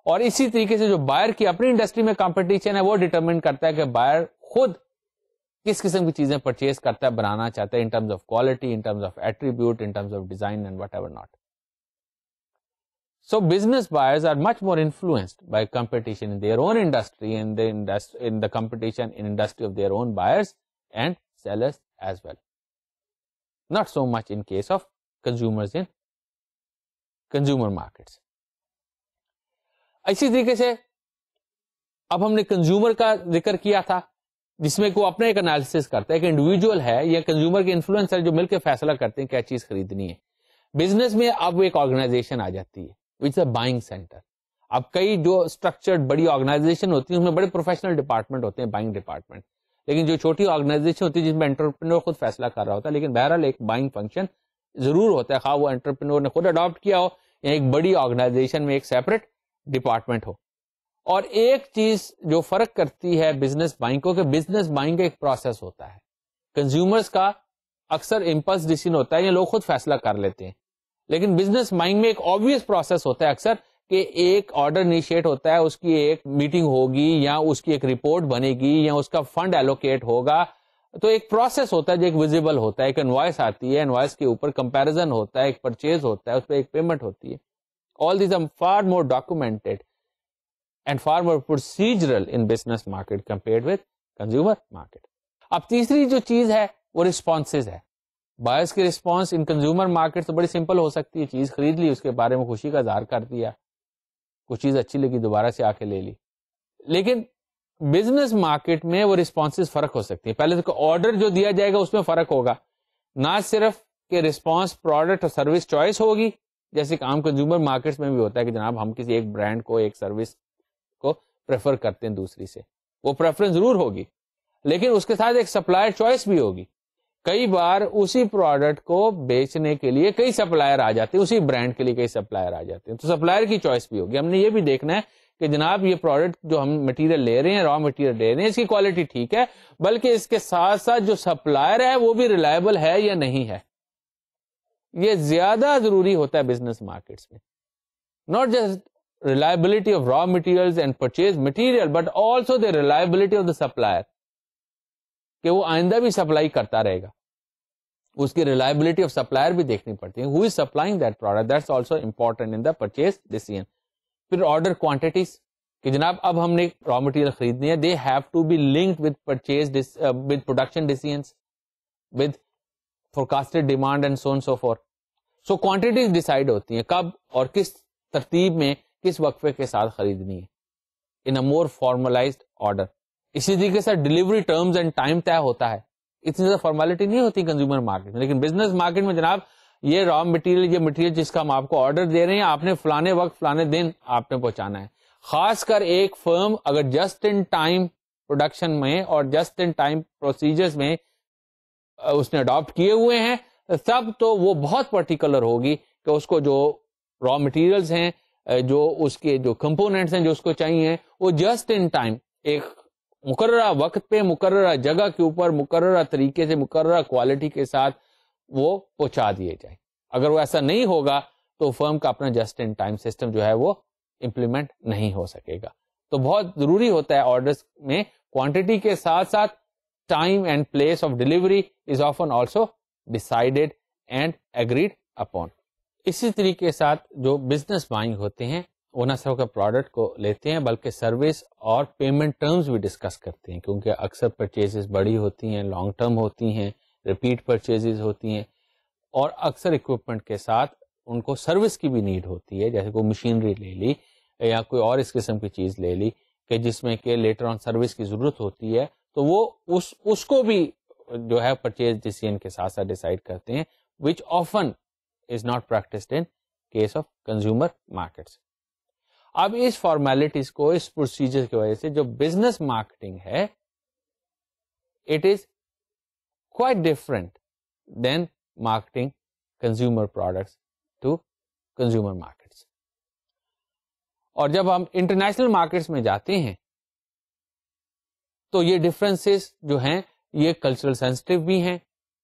اور اسی طریقے سے جو بائر کی اپنی انڈسٹری میں کمپٹیشن ہے وہ ڈیٹرمن کرتا ہے کہ بائر خود کس قسم کی چیزیں پرچیز کرتا ہے, بنانا چاہتا ہے, ان terms of quality, in terms of attribute, in terms of design and what ever not. So business buyers are much more influenced by competition in their own industry and in the competition in industry of their own buyers and sellers as well. Not so much in case of consumers in consumer markets. اسی طریقے سے اب ہم نے consumer کا ذکر کیا تھا جس میں کوئی اپنا ایک انالیسس کرتا ہے کہ انڈیویجول ہے یا کنزیومر کے انفلوئنسر جو مل کے فیصلہ کرتے ہیں کیا چیز خریدنی ہے. بزنس میں اب ایک آرگنائزیشن آ جاتی ہے وچ از اے بائنگ سینٹر. اب کئی جو اسٹرکچرڈ بڑی آرگنائزیشن ہوتی ہیں اس میں بڑے پروفیشنل ڈپارٹمنٹ ہوتے ہیں, بائنگ ڈپارٹمنٹ, لیکن جو چھوٹی آرگنائزیشن ہوتی ہے جس میں انٹرپرینور خود فیصلہ کر رہا ہوتا ہے, لیکن بہرحال ایک بائنگ فنکشن ضرور ہوتا ہے, خواہ وہ انٹرپرینور نے خود اڈاپٹ کیا ہو یا ایک بڑی آرگنائزیشن میں ایک سیپریٹ ڈپارٹمنٹ ہو. اور ایک چیز جو فرق کرتی ہے بزنس بائنگ کو کہ بزنس بائنگ کا ایک پروسیس ہوتا ہے. کنزیومرز کا اکثر امپلس ڈیسیژن ہوتا ہے یا لوگ خود فیصلہ کر لیتے ہیں, لیکن بزنس بائنگ میں ایک آبویس پروسیس ہوتا ہے اکثر کہ ایک آرڈر انیشیٹ ہوتا ہے, اس کی ایک میٹنگ ہوگی یا اس کی ایک رپورٹ بنے گی یا اس کا فنڈ ایلوکیٹ ہوگا, تو ایک پروسیس ہوتا ہے جو ایک ویزیبل ہوتا ہے, ایک انوائس آتی ہے, انوائس کے اوپر کمپیریزن ہوتا ہے, ایک پرچیز ہوتا ہے, اس پہ ایک پیمنٹ ہوتی ہے. All these are far more documented and far more procedural in business market compared with consumer market. اب تیسری جو چیز ہے وہ رسپانسز ہے. بائرس کی رسپانس ان کنزیومر مارکیٹ تو بڑی سمپل ہو سکتی ہے, چیز خرید لی, اس کے بارے میں خوشی کا اظہار کر دیا, کچھ چیز اچھی لگی دوبارہ سے آ کے لے لی. لیکن بزنس مارکیٹ میں وہ رسپانسز فرق ہو سکتی ہے. پہلے تو آرڈر جو دیا جائے گا اس میں فرق ہوگا, نہ صرف کہ رسپانس پروڈکٹ اور سروس چوائس ہوگی, جیسے کہ عام کنزیومر مارکیٹس میں بھی ہوتا ہے کہ جناب ہم کسی ایک برانڈ کو, ایک سروس کو پریفر کرتے ہیں دوسری سے, وہ پریفرنس ضرور ہوگی, لیکن اس کے ساتھ ایک سپلائر چوائس بھی ہوگی. کئی بار اسی پروڈکٹ کو بیچنے کے لیے کئی سپلائر آ جاتے ہیں, اسی برانڈ کے لیے کئی سپلائر آ جاتے ہیں, تو سپلائر کی چوائس بھی ہوگی. ہم نے یہ بھی دیکھنا ہے کہ جناب یہ پروڈکٹ جو ہم مٹیریل لے رہے ہیں, را مٹیریل لے رہے ہیں, اس کی کوالٹی ٹھیک ہے, بلکہ اس کے ساتھ ساتھ جو سپلائر ہے وہ بھی ریلائبل ہے یا نہیں ہے. یہ زیادہ ضروری ہوتا ہے بزنس مارکیٹس میں. Not just reliability of raw material and purchase material, but also the reliability of the supplier, کہ وہ آئندہ بھی سپلائی کرتا رہے گا. اس کی ریلائبلٹی آف سپلائر بھی دیکھنی پڑتی ہے. Who is supplying that product, that's also important in the purchase decision. پھر آرڈر کوانٹٹیز, کہ جناب اب ہم نے را مٹیریل خریدنی ہے, they have to be linked with purchase with production decisions, with forecasted demand and so on so forth. So quantities decide ہوتی ہیں کب اور کس ترتیب میں کس وقفے کے ساتھ خریدنی ہے, ان اے مور فارملائزڈ آرڈر. اسی طریقے سے ڈلیوری ٹرمز اینڈ ٹائم طے ہوتا ہے. اتنی زیادہ فارمیلٹی نہیں ہوتی کنزیومر مارکیٹ میں, لیکن بزنس مارکیٹ میں جناب یہ را مٹیریل, یہ مٹیریل جس کا ہم آپ کو آرڈر دے رہے ہیں, آپ نے فلانے وقت فلانے دن آپ نے پہنچانا ہے. خاص کر ایک فرم اگر جسٹ ان ٹائم پروڈکشن میں اور جسٹ ان ٹائم پروسیجرز میں اس نے اڈاپٹ کیے ہوئے ہیں, تب تو وہ بہت پرٹیکولر ہوگی کہ اس کو جو را مٹیریلز ہیں, جو اس کے جو کمپوننٹس ہیں جو اس کو چاہیے, وہ جسٹ ان ٹائم ایک مقررہ وقت پہ, مقررہ جگہ کے اوپر, مقررہ طریقے سے, مقررہ کوالٹی کے ساتھ وہ پہنچا دیے جائیں. اگر وہ ایسا نہیں ہوگا تو فرم کا اپنا جسٹ ان ٹائم سسٹم جو ہے وہ امپلیمنٹ نہیں ہو سکے گا. تو بہت ضروری ہوتا ہے آرڈرز میں کوانٹٹی کے ساتھ ساتھ time and place of delivery is often also decided and agreed upon. اسی طریقے کے ساتھ جو بزنس بائنگ ہوتے ہیں وہ نہ صرف پروڈکٹ کو لیتے ہیں بلکہ سروس اور پیمنٹ ٹرمز بھی ڈسکس کرتے ہیں, کیونکہ اکثر پرچیزز بڑی ہوتی ہیں, لانگ ٹرم ہوتی ہیں, ریپیٹ پرچیزز ہوتی ہیں, اور اکثر اکوپمنٹ کے ساتھ ان کو سروس کی بھی نیڈ ہوتی ہے. جیسے کوئی مشینری لے لی یا کوئی اور اس قسم کی چیز لے لی کہ جس میں کہ لیٹر آن سروس کی ضرورت ہوتی ہے, تو وہ اس کو بھی جو ہے پرچیز ڈیسیژن کے ساتھ ساتھ ڈیسائیڈ کرتے ہیں, which often is not practiced in case of consumer markets. اب اس فارمیلٹیز کو, اس پروسیجر کی وجہ سے جو بزنس مارکیٹنگ ہے, it is quite different than marketing consumer products to consumer markets. اور جب ہم انٹرنیشنل مارکیٹس میں جاتے ہیں تو یہ ڈفرینسز جو ہیں یہ کلچرل سینسٹیو بھی ہیں,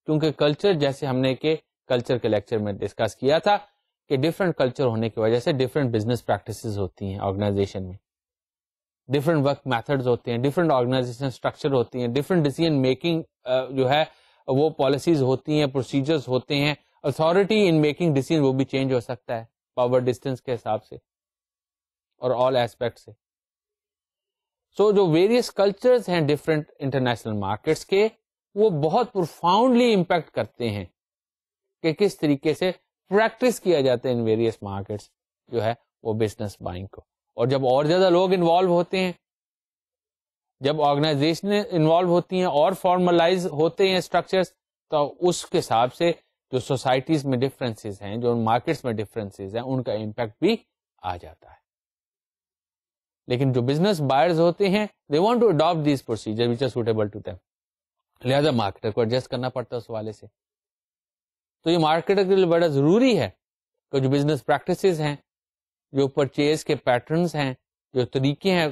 کیونکہ کلچر, جیسے ہم نے کہ کلچر کے لیکچر میں ڈسکس کیا تھا کہ ڈفرنٹ کلچر ہونے کی وجہ سے ڈفرنٹ بزنس پریکٹسز ہوتی ہیں آرگنائزیشن میں, ڈفرنٹ ورک میتھڈز ہوتے ہیں, ڈفرنٹ آرگنائزیشن اسٹرکچر ہوتی ہیں, ڈفرنٹ ڈیسیژن میکنگ جو ہے وہ پالیسیز ہوتی ہیں, پروسیجرز ہوتے ہیں, اتھارٹی ان میکنگ ڈیسیژن وہ بھی چینج ہو سکتا ہے پاور ڈسٹینس کے حساب سے اور آل ایسپیکٹ سے. سو جو ویریس کلچرز ہیں ڈفرنٹ انٹرنیشنل مارکیٹس کے, وہ بہت پروفاؤنڈلی امپیکٹ کرتے ہیں کہ کس طریقے سے پریکٹس کیا جاتا ہے ان ویریس مارکیٹس جو ہے وہ بزنس بائنگ کو. اور جب اور زیادہ لوگ انوالو ہوتے ہیں, جب آرگنائزیشن انوالو ہوتی ہیں اور فارملائز ہوتے ہیں اسٹرکچرز, تو اس کے حساب سے جو سوسائٹیز میں ڈفرینسز ہیں, جو مارکیٹس میں ڈفرینسز ہیں, ان کا امپیکٹ بھی آ جاتا ہے. لیکن جو بزنس بائرز ہوتے ہیں, they want to adapt these procedure which are suitable to them, لہذا مارکیٹر کو ایڈجسٹ کرنا پڑتا ہے اس حوالے سے. تو یہ مارکیٹر کے لیے بڑا ضروری ہے کہ جو بزنس پریکٹسز ہیں, جو پرچیز کے پیٹرنز ہیں, جو طریقے ہیں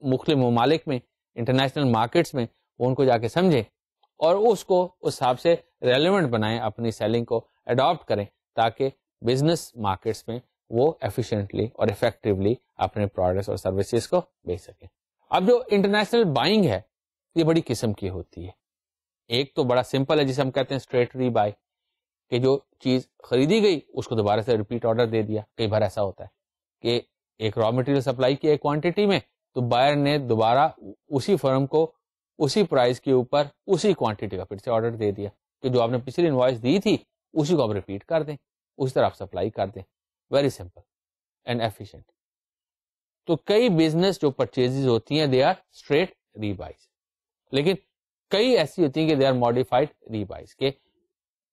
مختلف ممالک میں, انٹرنیشنل مارکیٹس میں, وہ ان کو جا کے سمجھیں اور اس کو اس حساب سے ریلیونٹ بنائیں, اپنی سیلنگ کو اڈاپٹ کریں تاکہ بزنس مارکیٹس میں وہ ایفیشینٹلی اور افیکٹولی اپنے پروڈکٹس اور سروسز کو بیچ سکیں. اب جو انٹرنیشنل بائنگ ہے یہ بڑی قسم کی ہوتی ہے. ایک تو بڑا سمپل ہے جسے ہم کہتے ہیں اسٹریٹ ری بائی, کہ جو چیز خریدی گئی اس کو دوبارہ سے ریپیٹ آرڈر دے دیا. کئی بار ایسا ہوتا ہے کہ ایک را مٹیریل سپلائی کی ایک کوانٹٹی میں, تو بائر نے دوبارہ اسی فرم کو اسی پرائز کے اوپر اسی کوانٹٹی کا پھر سے آرڈر دے دیا کہ جو آپ نے پچھلی انوائس دی تھی اسی کو آپ ریپیٹ کر دیں, اسی طرح آپ سپلائی کر دیں. Very simple and efficient. تو کئی بزنس جو پرچیز ہوتی ہیں they are straight rebuys, لیکن کئی ایسی ہوتی ہیں کہ they are modified rebuys, کہ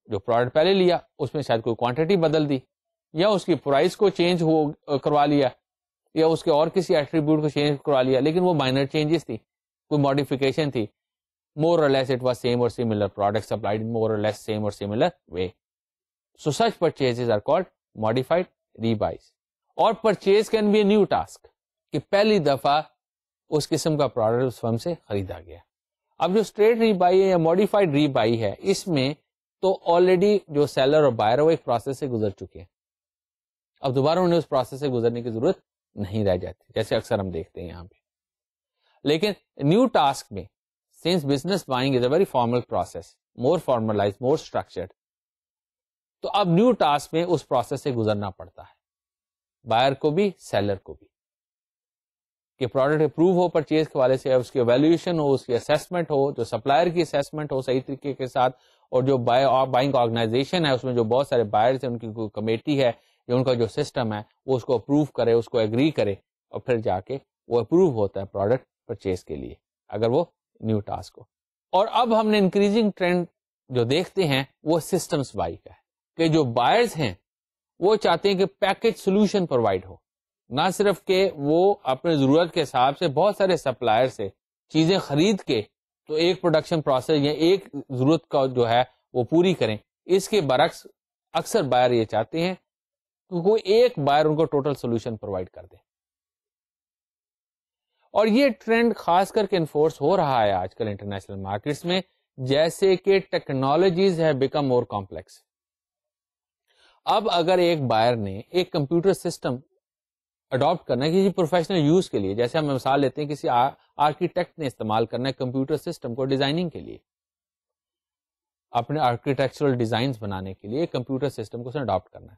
جو پروڈکٹ پہلے لیا اس میں شاید کوئی کوانٹٹی بدل دی, یا اس کی پرائز کو چینج کروا لیا, یا اس کے اور کسی ایٹریبیوٹ کو چینج کروا لیا, لیکن وہ مائنر چینجز تھی, کوئی ماڈیفیکیشن تھی. More or less it was same or similar product supplied in more or less same or similar way. So such purchases are called modified rebuys. اور purchase can be a new task, کہ پہلی دفعہ اس قسم کا product اس فرم سے خریدا گیا. اب جو اسٹریٹ ری بائی ہے یا ماڈیفائڈ ری بائی ہے, اس میں تو آلریڈی جو سیلر اور بائر وہ ایک پروسیس سے گزر چکے ہیں, اب دوبارہ انہیں اس پروسیس سے گزرنے کی ضرورت نہیں رہ جاتی, جیسے اکثر ہم دیکھتے ہیں یہاں پہ. لیکن نیو ٹاسک میں since business buying is a very formal process, more formalize, more structured, تو اب نیو ٹاسک میں اس پروسیس سے گزرنا پڑتا ہے بائر کو بھی سیلر کو بھی, کہ پروڈکٹ اپروو ہو پرچیز کے والے سے, اس کی ایویلویشن ہو, اس کی اسیسمنٹ ہو, جو سپلائر کی اسیسمنٹ ہو صحیح طریقے کے ساتھ, اور جو بائنگ آرگنائزیشن ہے اس میں جو بہت سارے بائرز ہیں ان کی کوئی کمیٹی ہے یا ان کا جو سسٹم ہے وہ اس کو اپروو کرے, اس کو ایگری کرے, اور پھر جا کے وہ اپروو ہوتا ہے پروڈکٹ پرچیز کے لیے اگر وہ نیو ٹاسک ہو. اور اب ہم نے انکریزنگ ٹرینڈ جو دیکھتے ہیں وہ سسٹمز بائی کا ہے, کہ جو بائرز ہیں وہ چاہتے ہیں کہ پیکج سولوشن پرووائڈ ہو, نہ صرف کہ وہ اپنے ضرورت کے حساب سے بہت سارے سپلائر سے چیزیں خرید کے تو ایک پروڈکشن پروسیس یا ایک ضرورت کا جو ہے وہ پوری کریں. اس کے برعکس اکثر بائر یہ چاہتے ہیں کہ کوئی ایک بائر ان کو ٹوٹل سولوشن پرووائڈ کر دے. اور یہ ٹرینڈ خاص کر کے انفورس ہو رہا ہے آج کل انٹرنیشنل مارکیٹس میں, جیسے کہ ٹیکنالوجیز ہے بیکم مور کمپلیکس. اب اگر ایک بائر نے ایک کمپیوٹر سسٹم اڈاپٹ کرنا ہے کسی پروفیشنل یوز کے لیے, جیسے ہم مثال لیتے ہیں کسی آرکیٹیکٹ نے استعمال کرنا ہے کمپیوٹر سسٹم کو ڈیزائننگ کے لیے, اپنے آرکیٹیکچرل ڈیزائنز بنانے کے لیے کمپیوٹر سسٹم کو اس نے اڈاپٹ کرنا ہے.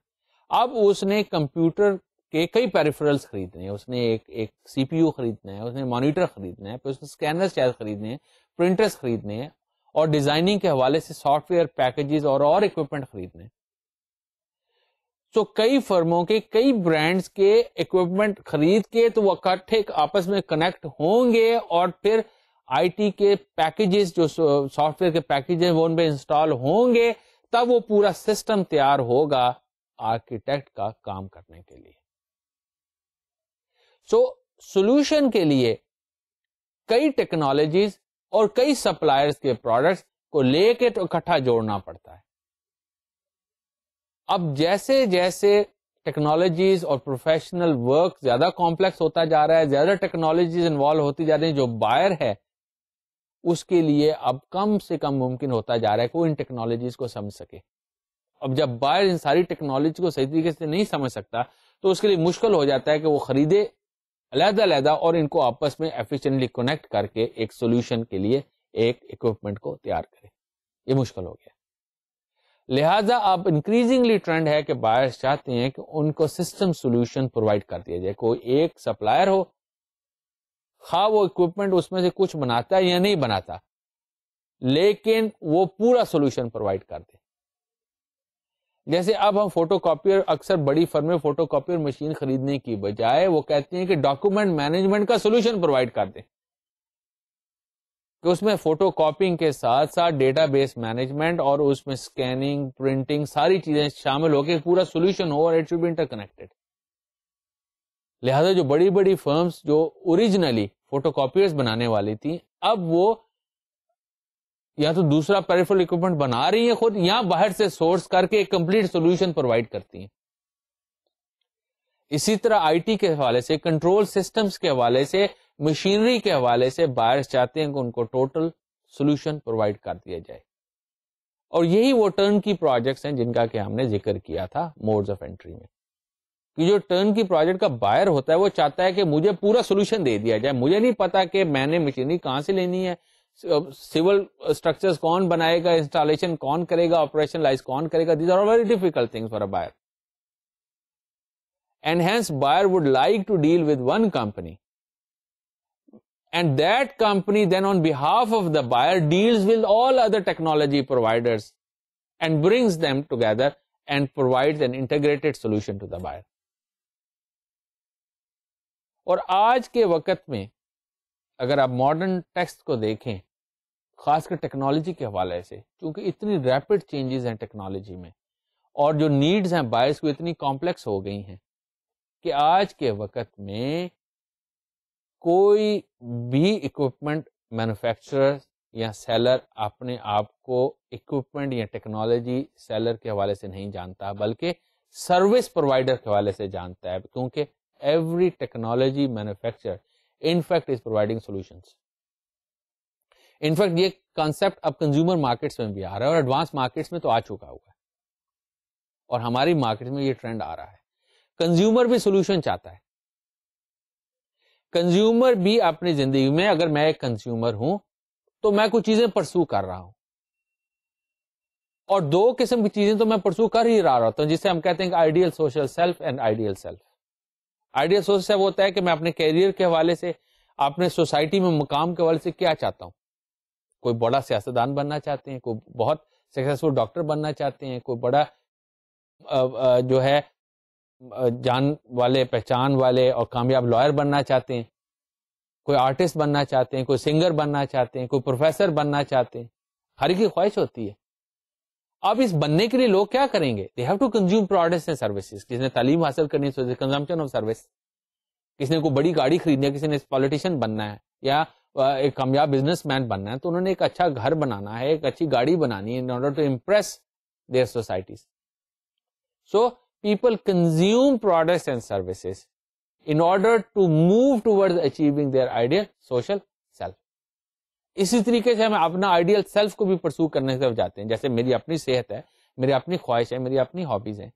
اب اس نے کمپیوٹر کے کئی پیریفرلس خریدنے ہیں, اس نے ایک سی پی یو خریدنا ہے, اس نے مانیٹر خریدنا ہے, پھر اس نے اسکینر شاید خریدنے ہیں, پرنٹرز خریدنے ہیں, اور ڈیزائننگ کے حوالے سے سافٹ ویئر پیکجز اور اکوپمنٹ خریدنے ہیں. تو کئی فرموں کے کئی برانڈز کے اکوپمنٹ خرید کے تو وہ اکٹھے آپس میں کنیکٹ ہوں گے, اور پھر آئی ٹی کے پیکجز جو سافٹ ویئر کے پیکجز وہ ان پہ انسٹال ہوں گے, تب وہ پورا سسٹم تیار ہوگا آرکیٹیکٹ کا کام کرنے کے لیے. سولوشن کے لیے کئی ٹیکنالوجیز اور کئی سپلائرز کے پروڈکٹس کو لے کے تو اکٹھا جوڑنا پڑتا ہے. اب جیسے جیسے ٹیکنالوجیز اور پروفیشنل ورک زیادہ کمپلیکس ہوتا جا رہا ہے, زیادہ ٹیکنالوجیز انوالو ہوتی جا رہی ہیں, جو بائر ہے اس کے لیے اب کم سے کم ممکن ہوتا جا رہا ہے کہ وہ ان ٹیکنالوجیز کو سمجھ سکے. اب جب بائر ان ساری ٹیکنالوجی کو صحیح طریقے سے نہیں سمجھ سکتا تو اس کے لیے مشکل ہو جاتا ہے کہ وہ خریدے علیحدہ علیحدہ اور ان کو آپس میں ایفیشینٹلی کنیکٹ کر کے ایک سولوشن کے لیے ایک اکوپمنٹ کو تیار کرے. یہ مشکل ہو گیا. لہذا اب انکریزنگلی ٹرینڈ ہے کہ بائرز چاہتے ہیں کہ ان کو سسٹم سولوشن پرووائڈ کر دیا جائے. کوئی ایک سپلائر ہو, خواہ وہ اکوپمنٹ اس میں سے کچھ بناتا ہے یا نہیں بناتا, لیکن وہ پورا سولوشن پرووائڈ کر دے. جیسے اب ہم فوٹو کاپیئر, اکثر بڑی فرمیں فوٹو کاپیئر مشین خریدنے کی بجائے وہ کہتے ہیں کہ ڈاکومنٹ مینجمنٹ کا سولوشن پرووائڈ کر دیں, کہ اس میں فوٹو کاپنگ کے ساتھ ساتھ ڈیٹا بیس مینجمنٹ اور اس میں اسکیننگ, پرنٹنگ, ساری چیزیں شامل ہو کے پورا سولوشن ہو اور it should be interconnected. لہذا جو بڑی بڑی فرمز جو اوریجنلی فوٹو کاپیئرز بنانے والی تھیں, اب وہ یا تو دوسرا پیریفرل اکوپمنٹ بنا رہی ہیں خود, یا باہر سے سورس کر کے ایک کمپلیٹ سولوشن پرووائڈ کرتی ہیں. اسی طرح آئی ٹی کے حوالے سے, کنٹرول سسٹمز کے حوالے سے, مشینری کے حوالے سے بائرز چاہتے ہیں کہ ان کو ٹوٹل سولوشن پرووائڈ کر دیا جائے. اور یہی وہ ٹرن کی پروجیکٹس ہیں جن کا کہ ہم نے ذکر کیا تھا موڈز آف انٹری میں, کہ جو ٹرن کی پروجیکٹ کا بائر ہوتا ہے وہ چاہتا ہے کہ مجھے پورا سولوشن دے دیا جائے, مجھے نہیں پتا کہ میں نے مشینری کہاں سے لینی ہے, سول اسٹرکچرز کون بنائے گا, انسٹالیشن کون کرے گا, آپریشنلائز کون کرے گا. These are very difficult things for a buyer, and hence buyer would like to deal with one company, and that company then on behalf of the buyer deals with all other technology providers and brings them together and provides an integrated solution to the buyer. اور آج کے وقت میں اگر آپ modern text کو دیکھیں, خاص کر ٹیکنالوجی کے حوالے سے, چونکہ اتنی ریپڈ چینجز ہیں ٹیکنالوجی میں اور جو نیڈز ہیں بائرز کو اتنی کمپلیکس ہو گئی ہیں کہ آج کے وقت میں کوئی بھی اکوپمنٹ مینوفیکچرر یا سیلر اپنے آپ کو اکوپمنٹ یا ٹیکنالوجی سیلر کے حوالے سے نہیں جانتا, بلکہ سروس پرووائڈر کے حوالے سے جانتا ہے, کیونکہ every technology manufacturer in fact is providing solutions. In fact یہ کانسیپٹ اب کنزیومر مارکیٹس میں بھی آ رہا ہے اور ایڈوانس مارکیٹس میں تو آ چکا ہوا ہے, اور ہماری مارکیٹ میں یہ ٹرینڈ آ رہا ہے. کنزیومر بھی سولوشن چاہتا ہے. کنزیومر بھی اپنی زندگی میں, اگر میں ایک کنزیومر ہوں تو میں کچھ چیزیں پرسو کر رہا ہوں, اور دو قسم کی چیزیں تو میں پرسو کر ہی رہا ہوتا ہوں, جسے ہم کہتے ہیں کہ ideal social self and ideal self. Ideal social self ہوتا ہے کہ میں اپنے کیریئر کے حوالے سے, اپنے سوسائٹی میں مقام کے حوالے سے کیا چاہتا ہوں. کوئی بڑا سیاستدان بننا چاہتے ہیں, کوئی بہت سکسیسفل ڈاکٹر بننا چاہتے ہیں, کوئی بڑا جو ہے جان والے, پہچان والے اور کامیاب لائر بننا چاہتے ہیں, کوئی آرٹسٹ بننا چاہتے ہیں, کوئی سنگر بننا چاہتے ہیں, کوئی پروفیسر بننا چاہتے ہیں. ہر ایک کی خواہش ہوتی ہے. اب اس بننے کے لیے لوگ کیا کریں گے؟ They have to consume products and services. کسی نے تعلیم حاصل کرنی ہے, کنزمپشن آف سروس. کسی نے کوئی بڑی گاڑی خریدنی ہے, کسی نے پالیٹیشین بننا ہے یا ایک کامیاب بزنس مین بننا ہے, تو انہوں نے ایک اچھا گھر بنانا ہے, ایک اچھی گاڑی بنانی ہے in order to impress their societies. So people consume products and services in order to move towards achieving their ideal social self. اسی طریقے سے ہم اپنا آئیڈیل سیلف کو بھی پرسو کرنے کی طرف جاتے ہیں. جیسے میری اپنی صحت ہے, میری اپنی خواہش ہے, میری اپنی ہابیز ہیں,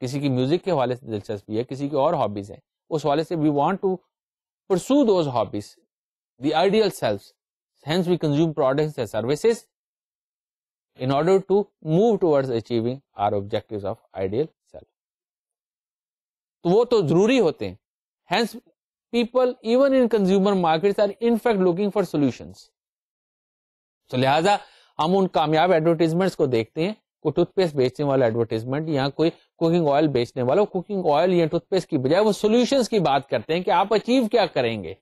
کسی کی میوزک کے حوالے سے دلچسپی ہے, کسی کی اور ہابیز ہیں, اس حوالے سے we want to pursue those hobbies, the ideal selves. Hence we consume products and services in order to move towards achieving our objectives of ideal self. تو وہ تو ضروری ہوتے ہیں. Hence people even in consumer markets are in fact looking for solutions. So لہذا ہم ان کامیاب advertisements کو دیکھتے ہیں, کوئی ٹوتھ پیسٹ بیچنے والا ایڈورٹیزمنٹ یا کوئی کوکنگ آئل بیچنے والا, کوکنگ آئل یا ٹوتھ پیسٹ کی بجائے وہ سولوشنس کی بات کرتے ہیں کہ آپ اچیو کیا کریں گے.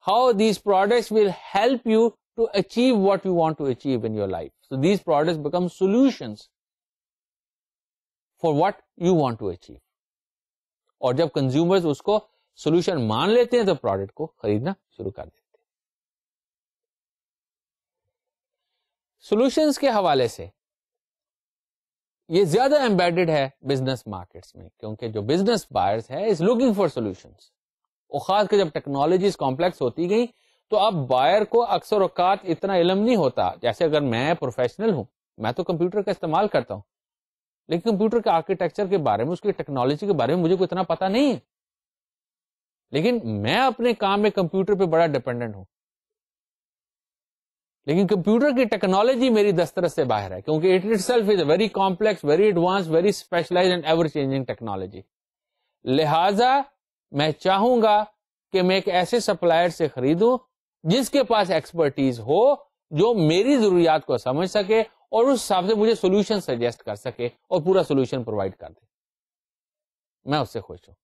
How these products will help you to achieve what you want to achieve in your life. So these products become solutions for what you want to achieve. اور جب کنزیومرز اس کو سولوشن مان لیتے ہیں تو پروڈکٹ کو خریدنا شروع کر دیتے ہیں. سولوشنز کے حوالے سے یہ زیادہ ایمبیڈڈ ہے بزنس مارکیٹس میں, کیونکہ جو بزنس بائرز ہے از لوکنگ فار سولوشنز. اور خاص کر جب ٹیکنالوجیز کمپلیکس ہوتی گئی تو اب بائر کو اکثر اوقات اتنا علم نہیں ہوتا. جیسے اگر میں پروفیشنل ہوں, میں تو کمپیوٹر کا استعمال کرتا ہوں, لیکن کمپیوٹر کے آرکیٹیکچر کے بارے میں, اس کی ٹیکنالوجی کے بارے میں مجھے کوئی اتنا پتا نہیں ہے, لیکن میں اپنے کام میں کمپیوٹر پہ بڑا ڈیپینڈنٹ ہوں. لیکن کمپیوٹر کی ٹیکنالوجی میری دسترس سے باہر ہے, کیونکہ it itself is a very complex, very advanced, very specialized and ever changing technology. لہذا میں چاہوں گا کہ میں ایک ایسے سپلائر سے خریدوں جس کے پاس ایکسپرٹیز ہو, جو میری ضروریات کو سمجھ سکے اور اس حساب سے مجھے سولوشن سجیسٹ کر سکے اور پورا سولوشن پرووائڈ کر دے. میں اس سے خوش ہوں.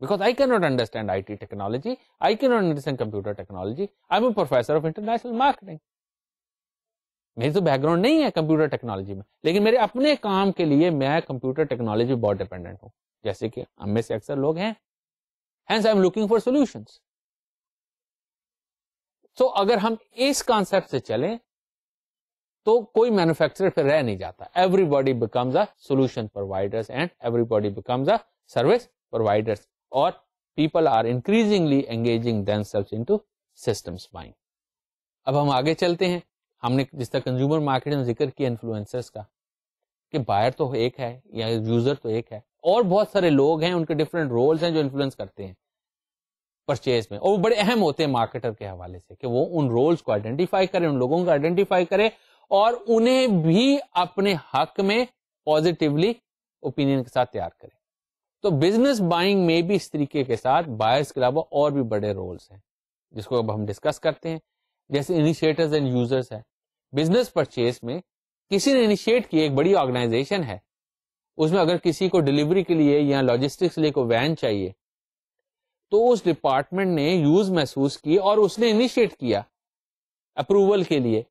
Because I cannot understand IT technology, I cannot understand computer technology. I'm a professor of international marketing. میری تو بیک گراؤنڈ نہیں ہے کمپیوٹر ٹیکنالوجی میں, لیکن میرے اپنے کام کے لیے میں کمپیوٹر ٹیکنالوجی بہت ڈیپینڈنٹ ہوں, جیسے کہ ہم میں سے اکثر لوگ ہیں. Hence I'm looking for solutions. So اگر ہم اس کانسیپٹ سے چلیں تو کوئی مینوفیکچرر پہ رہ نہیں جاتا. Everybody becomes a solution providers and everybody becomes a service providers, or people are increasingly engaging themselves into systems buying. اب ہم آگے چلتے ہیں. ہم نے جس طرح کنزیومر مارکیٹ میں ذکر کیا انفلوئنسرس کا کہ بائر تو ایک ہے یا یوزر تو ایک ہے, اور بہت سارے لوگ ہیں, ان کے ڈفرینٹ رولز ہیں جو انفلوئنس کرتے ہیں پرچیز میں, اور وہ بڑے اہم ہوتے ہیں مارکیٹر کے حوالے سے کہ وہ ان رولز کو آئیڈینٹیفائی کرے, ان لوگوں کو آئیڈینٹیفائی کرے اور انہیں بھی اپنے حق میں پازیٹیولی اوپینین کے ساتھ تیار کرے. تو بزنس بائنگ میں بھی اس طریقے کے ساتھ بائرز کے علاوہ اور بھی بڑے رولز ہیں جس کو اب ہم ڈسکس کرتے ہیں, جیسے انیشیٹرز اینڈ یوزرز ہے. بزنس پرچیز میں کسی نے انیشیٹ کی, ایک بڑی آرگنائزیشن ہے, اس میں اگر کسی کو ڈلیوری کے لیے یا لاجسٹکس کے لیے کوئی وین چاہیے تو اس ڈپارٹمنٹ نے یوز محسوس کی اور اس نے انیشیٹ کیا اپروول کے لیے,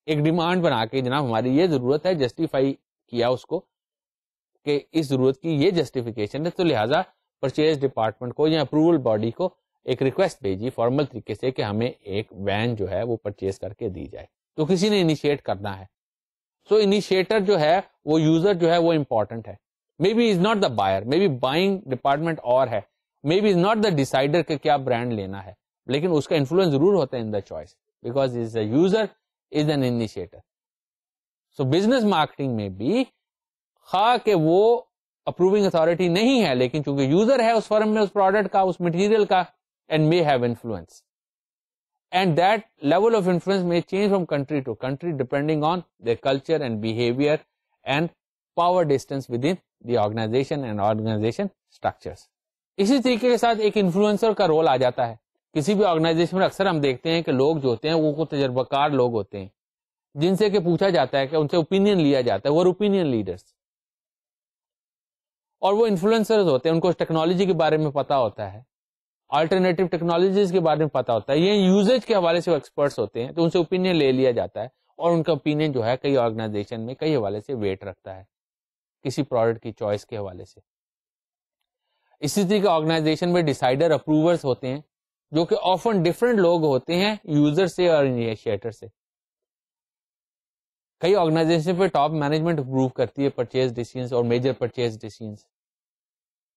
ایک ڈیمانڈ بنا کے جناب ہماری یہ ضرورت ہے, جسٹیفائی کیا اس کو کہ اس ضرورت کی یہ جسٹیفیکیشن ہے, تو لہٰذا پرچیز ڈپارٹمنٹ کو یا اپروول باڈی کو ایک ریکویسٹ بھیجی فارمل طریقے سے کہ ہمیں ایک وین جو ہے وہ پرچیز کر کے دی جائے. تو کسی نے انیشیٹ کرنا ہے. سو انیشیٹر جو ہے وہ یوزر جو ہے وہ امپورٹنٹ ہے. May be is not the buyer, may be buying department اور ہے, مے بی از ناٹ دا ڈیسائڈر کہ کیا برانڈ لینا ہے, لیکن اس کا انفلوئنس ضرور ہوتا ہے in the choice because as a user is an initiator. So business marketing میں بھی خواہ کہ وہ اپروونگ اتھارٹی نہیں ہے, لیکن چونکہ یوزر ہے اس فرم میں, اس پروڈکٹ کا, اس مٹیریل کا, and may have influence, and that level of influence may change from country to country depending on their culture and behavior and power distance within the organization and organization structures. اسی طریقے کے ساتھ ایک influencer کا role آ جاتا ہے. کسی بھی آرگنائزیشن میں اکثر ہم دیکھتے ہیں کہ لوگ جو ہوتے ہیں وہ تجربہ کار لوگ ہوتے ہیں جن سے کہ پوچھا جاتا ہے کہ ان سے اوپینین لیا جاتا ہے, وہ اوپینین لیڈرز, اور وہ انفلوئنسرز ہوتے ہیں, ان کو ٹیکنالوجی کے بارے میں پتا ہوتا ہے, آلٹرنیٹو ٹیکنالوجیز کے بارے میں پتا ہوتا ہے, یہ یوزیج کے حوالے سے وہ ایکسپرٹس ہوتے ہیں, تو ان سے اوپینین لے لیا جاتا ہے, اور ان کا اوپینین جو ہے کئی آرگنائزیشن میں کئی حوالے سے ویٹ رکھتا ہے کسی پروڈکٹ کی چوائس کے حوالے سے. اسی طریقے آرگنائزیشن میں ڈیسائیڈر اپروورز ہوتے ہیں جو کہ آفن ڈفرینٹ لوگ ہوتے ہیں یوزر سے اور انیشیٹر سے. کئی آرگنائزیشن پہ ٹاپ مینجمنٹ اپروو کرتی ہے پرچیز ڈیسیژنز اور میجر پرچیز ڈیسیژنز,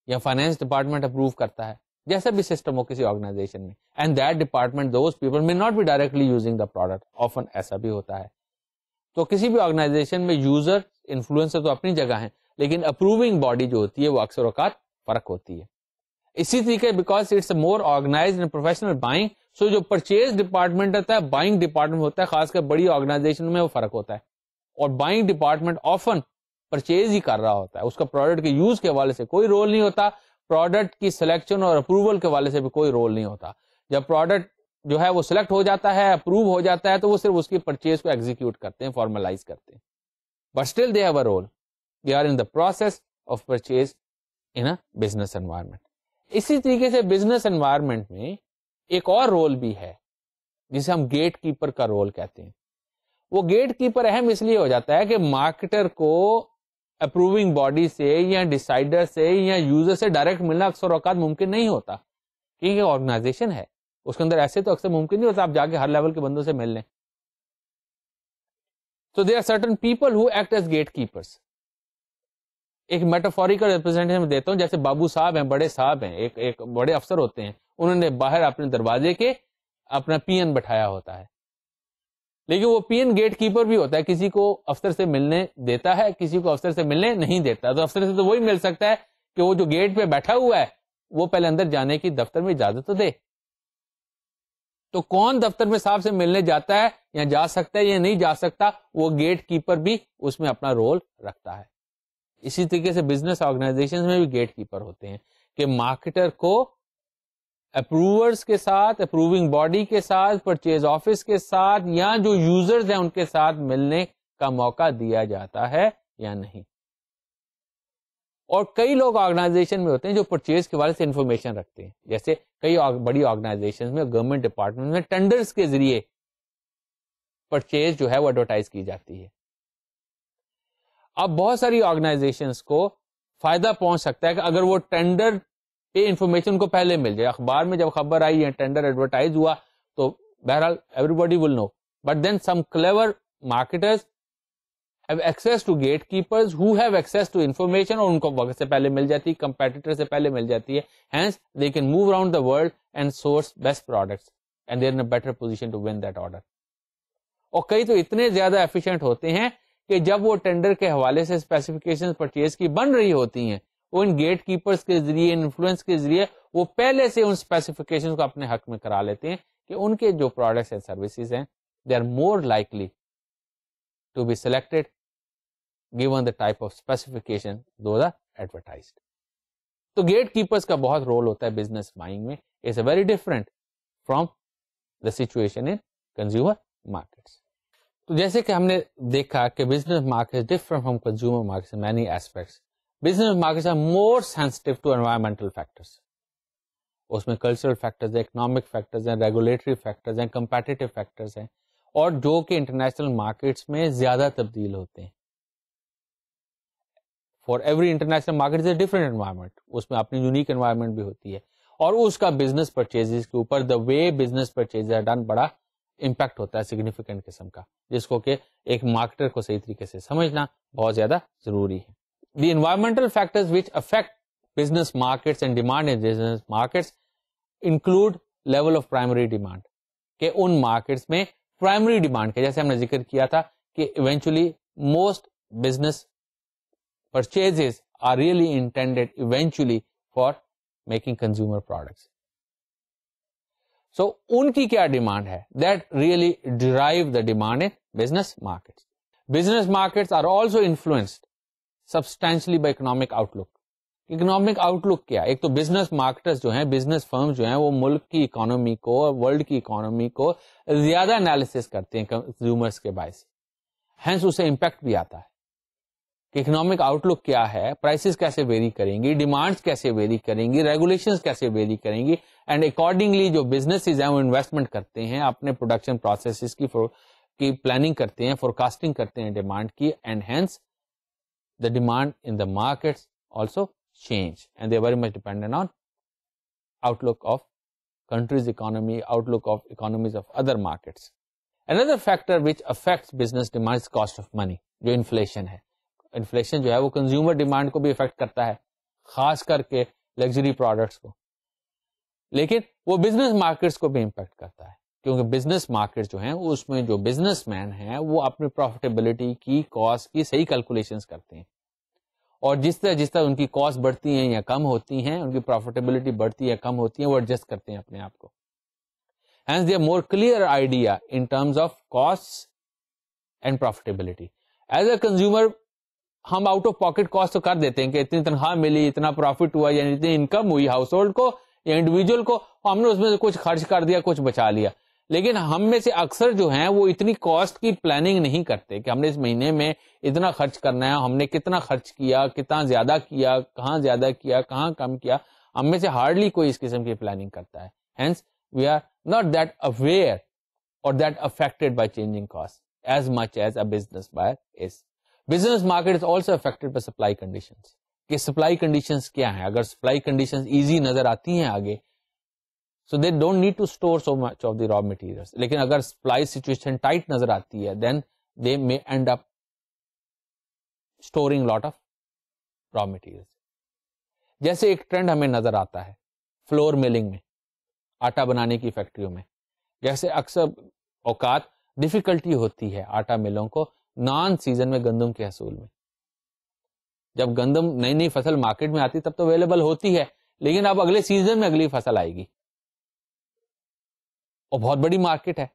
یا فائنانس ڈپارٹمنٹ اپروو کرتا ہے, جیسا بھی سسٹم ہو کسی آرگنائزیشن میں, and that department those people may not be directly using the product, often ایسا بھی ہوتا ہے. تو کسی بھی آرگنائزیشن میں یوزر انفلوئنسر تو اپنی جگہ ہیں, لیکن اپروونگ باڈی جو ہوتی ہے وہ اکثر اوقات فرق ہوتی ہے. اسی طریقے because it's more organized and professional buying, so جو پرچیز ڈپارٹمنٹ ہوتا ہے بائنگ ڈپارٹمنٹ ہوتا ہے, خاص کر بڑی آرگنائزیشن میں وہ فرق ہوتا ہے, اور بائنگ ڈپارٹمنٹ آفن پرچیز ہی کر رہا ہوتا ہے, اس کا پروڈکٹ کے یوز کے حوالے سے کوئی رول نہیں ہوتا, پروڈکٹ کی سلیکشن اور اپروول کے حوالے سے بھی کوئی رول نہیں ہوتا. جب پروڈکٹ جو ہے وہ سلیکٹ ہو جاتا ہے, اپروو ہو جاتا ہے, تو وہ صرف اس کی پرچیز کو ایگزیکیوٹ کرتے ہیں, فارملائز کرتے ہیں, but still they have a role, they are in the process of purchase in a business environment. اسی طریقے سے بزنس انوائرمنٹ میں ایک اور رول بھی ہے جسے ہم گیٹ کیپر کا رول کہتے ہیں. وہ گیٹ کیپر اہم اس لیے ہو جاتا ہے کہ مارکیٹر کو اپروونگ باڈی سے یا ڈیسائیڈر سے یا یوزر سے ڈائریکٹ ملنا اکثر اوقات ممکن نہیں ہوتا, کیونکہ آرگنائزیشن ہے اس کے اندر ایسے تو اکثر ممکن نہیں ہوتا آپ جا کے ہر لیول کے بندوں سے مل لیں. So there are certain people who act as gatekeepers. ایک میٹافوریکل ریپرزینٹیشن دیتا ہوں, جیسے بابو صاحب ہیں, بڑے صاحب ہیں, ایک بڑے افسر ہوتے ہیں, انہوں نے باہر اپنے دروازے کے اپنا پی این بٹھایا ہوتا ہے, لیکن وہ پی این گیٹ کیپر بھی ہوتا ہے, کسی کو افسر سے ملنے دیتا ہے, کسی کو افسر سے ملنے نہیں دیتا. تو افسر سے تو وہی مل سکتا ہے کہ وہ جو گیٹ پہ بیٹھا ہوا ہے وہ پہلے اندر جانے کی دفتر میں اجازت تو دے. تو کون دفتر میں صاحب سے ملنے جاتا ہے یا جا سکتا ہے یا نہیں جا سکتا, وہ گیٹ کیپر بھی اس میں اپنا رول رکھتا ہے. اسی طریقے سے بزنس آرگنائزیشن میں بھی گیٹ کیپر ہوتے ہیں کہ مارکیٹر کو اپروورز کے ساتھ, اپروونگ باڈی کے ساتھ, پرچیز آفس کے ساتھ یا جو یوزرز ہیں ان کے ساتھ ملنے کا موقع دیا جاتا ہے یا نہیں. اور کئی لوگ آرگنائزیشن میں ہوتے ہیں جو پرچیز کے حوالے سے انفارمیشن رکھتے ہیں, جیسے کئی بڑی آرگنائزیشن میں گورنمنٹ ڈپارٹمنٹ میں ٹینڈرز کے ذریعے پرچیز جو ہے وہ ایڈورٹائز کی جاتی ہے. اب بہت ساری آرگنائزیشنز کو فائدہ پہنچ سکتا ہے کہ اگر وہ ٹینڈر پہ انفارمیشن کو پہلے مل جائے, اخبار میں جب خبر آئی یا ٹینڈر ایڈورٹائز ہوا تو بہرحال everybody will know, but then some clever marketers have access to gatekeepers who have access to information, اور ان کو وقت سے پہلے مل جاتی ہے, competitor سے پہلے مل جاتی ہے, hence they can move around the world and source best products and they're in a better position to win that order. اور کئی تو اتنے زیادہ ایفیشینٹ ہوتے ہیں کہ جب وہ ٹینڈر کے حوالے سے اسپیسیفکیشن پرچیز کی بن رہی ہوتی ہیں, وہ ان گیٹ کیپرز کے ذریعے, انفلوئنس کے ذریعے وہ پہلے سے ان اسپیسیفکیشن کو اپنے حق میں کرا لیتے ہیں کہ ان کے جو پروڈکٹس اینڈ سروسز ہیں they are more likely to be selected given the type of specification those are advertised. تو گیٹ کیپرز کا بہت رول ہوتا ہے بزنس بائنگ میں. It's a very different from the situation in consumer markets. تو جیسے کہ ہم نے دیکھا کہ business market different from consumer market in many aspects. Business markets are more sensitive to environmental factors. اس میں کلچرل فیکٹرز ہیں, اکنامک فیکٹرز ہیں, ریگولیٹری فیکٹرز ہیں, کمپیٹیٹو فیکٹرز ہیں, اور جو کہ انٹرنیشنل مارکیٹس میں زیادہ تبدیل ہوتے ہیں. For every international market is a different environment, اس میں اپنی یونیک انوائرمنٹ بھی ہوتی ہے, اور اس کا بزنس پرچیزز کے اوپر دا وے بزنس پرچیز ڈن بڑا امپیکٹ ہوتا ہے سگنیفیکینٹ قسم کا, جس کو کہ ایک مارکیٹر کو صحیح طریقے سے سمجھنا بہت زیادہ ضروری ہے. The environmental factors which affect business markets and demand in business markets include level of primary demand, کہ ان مارکیٹس میں پرائمری ڈیمانڈ کے, جیسے ہم نے ذکر کیا تھا کہ eventually most business purchases are really intended eventually for making consumer products. So ان کی کیا ڈیمانڈ ہے, that really derive the demand in business markets. Business markets are also influenced substantially by economic outlook. Economic outlook کیا, ایک تو business marketers جو ہیں, business فرم جو ہیں, وہ ملک کی اکانومی کو, ورلڈ کی اکانومی کو زیادہ انالیسس کرتے ہیں کنزیومرز کے باعث, ہینس اسے امپیکٹ بھی آتا ہے کہ اکنامک آؤٹ لک کیا ہے, پرائسز کیسے ویری کریں گی, ڈیمانڈز کیسے ویری کریں گی, ریگولیشنز کیسے ویری کریں گی, اینڈ اکارڈنگلی جو بزنسز ہیں وہ انویسٹمنٹ کرتے ہیں, اپنے پروڈکشن پروسیسز کی پلاننگ کرتے ہیں, فور کاسٹنگ کرتے ہیں ڈیمانڈ کی, and hence the demand in the markets also change and they are very much dependent on outlook of country's economy, outlook of economies of other markets. Another factor which affects business demand is cost of money, جو inflation ہے. Inflation جو ہے وہ consumer demand کو بھی effect کرتا ہے, خاص کر کے luxury products کو, لیکن وہ business markets کو بھی امپیکٹ کرتا ہے, کیونکہ business markets جو ہیں اس میں جو business man ہیں وہ اپنی profitability کی, cost کی صحیح calculations کرتے ہیں, اور جس طرح ان کی کاسٹ بڑھتی ہیں یا کم ہوتی ہیں, ان کی پروفیٹیبلٹی بڑھتی ہے یا کم ہوتی ہیں, وہ ایڈجسٹ کرتے ہیں اپنے آپ کو. Hence they are more clear idea in terms of cost and profitability. As a consumer ہم آؤٹ آف پاکٹ کاسٹ تو کر دیتے ہیں کہ اتنی تنخواہ ملی, اتنا پروفٹ ہوا, یعنی اتنی انکم ہوئی ہاؤس ہولڈ کو یا انڈیویجل کو, ہم نے اس میں سے کچھ خرچ کر دیا, کچھ بچا لیا. لیکن ہم میں سے اکثر جو ہیں وہ اتنی کاسٹ کی پلاننگ نہیں کرتے کہ ہم نے اس مہینے میں اتنا خرچ کرنا ہے, ہم نے کتنا خرچ کیا, کتنا زیادہ کیا, کہاں زیادہ کیا, کہاں کم کیا. ہم میں سے ہارڈلی کوئی اس قسم کی پلاننگ کرتا ہے. Hence we are not that aware or that affected by changing cost as much as a business buyer is. Business market is also affected by supply conditions, کہ سپلائی کنڈیشنز کیا ہیں. اگر supply conditions easy نظر آتی ہیں آگے, so they don't need to store so much of the raw materials. لیکن اگر supply situation tight نظر آتی ہے, then they may end up storing lot of raw materials. جیسے ایک ٹرینڈ ہمیں نظر آتا ہے فلور ملنگ میں, آٹا بنانے کی فیکٹریوں میں, جیسے اکثر اوقات ڈیفیکلٹی ہوتی ہے آٹا ملوں کو نان سیزن میں گندم کے حصول میں. جب گندم نئی نئی فصل مارکیٹ میں آتی تب تو اویلیبل ہوتی ہے, لیکن اب اگلے سیزن میں اگلی فصل آئے گی اور بہت بڑی مارکیٹ ہے.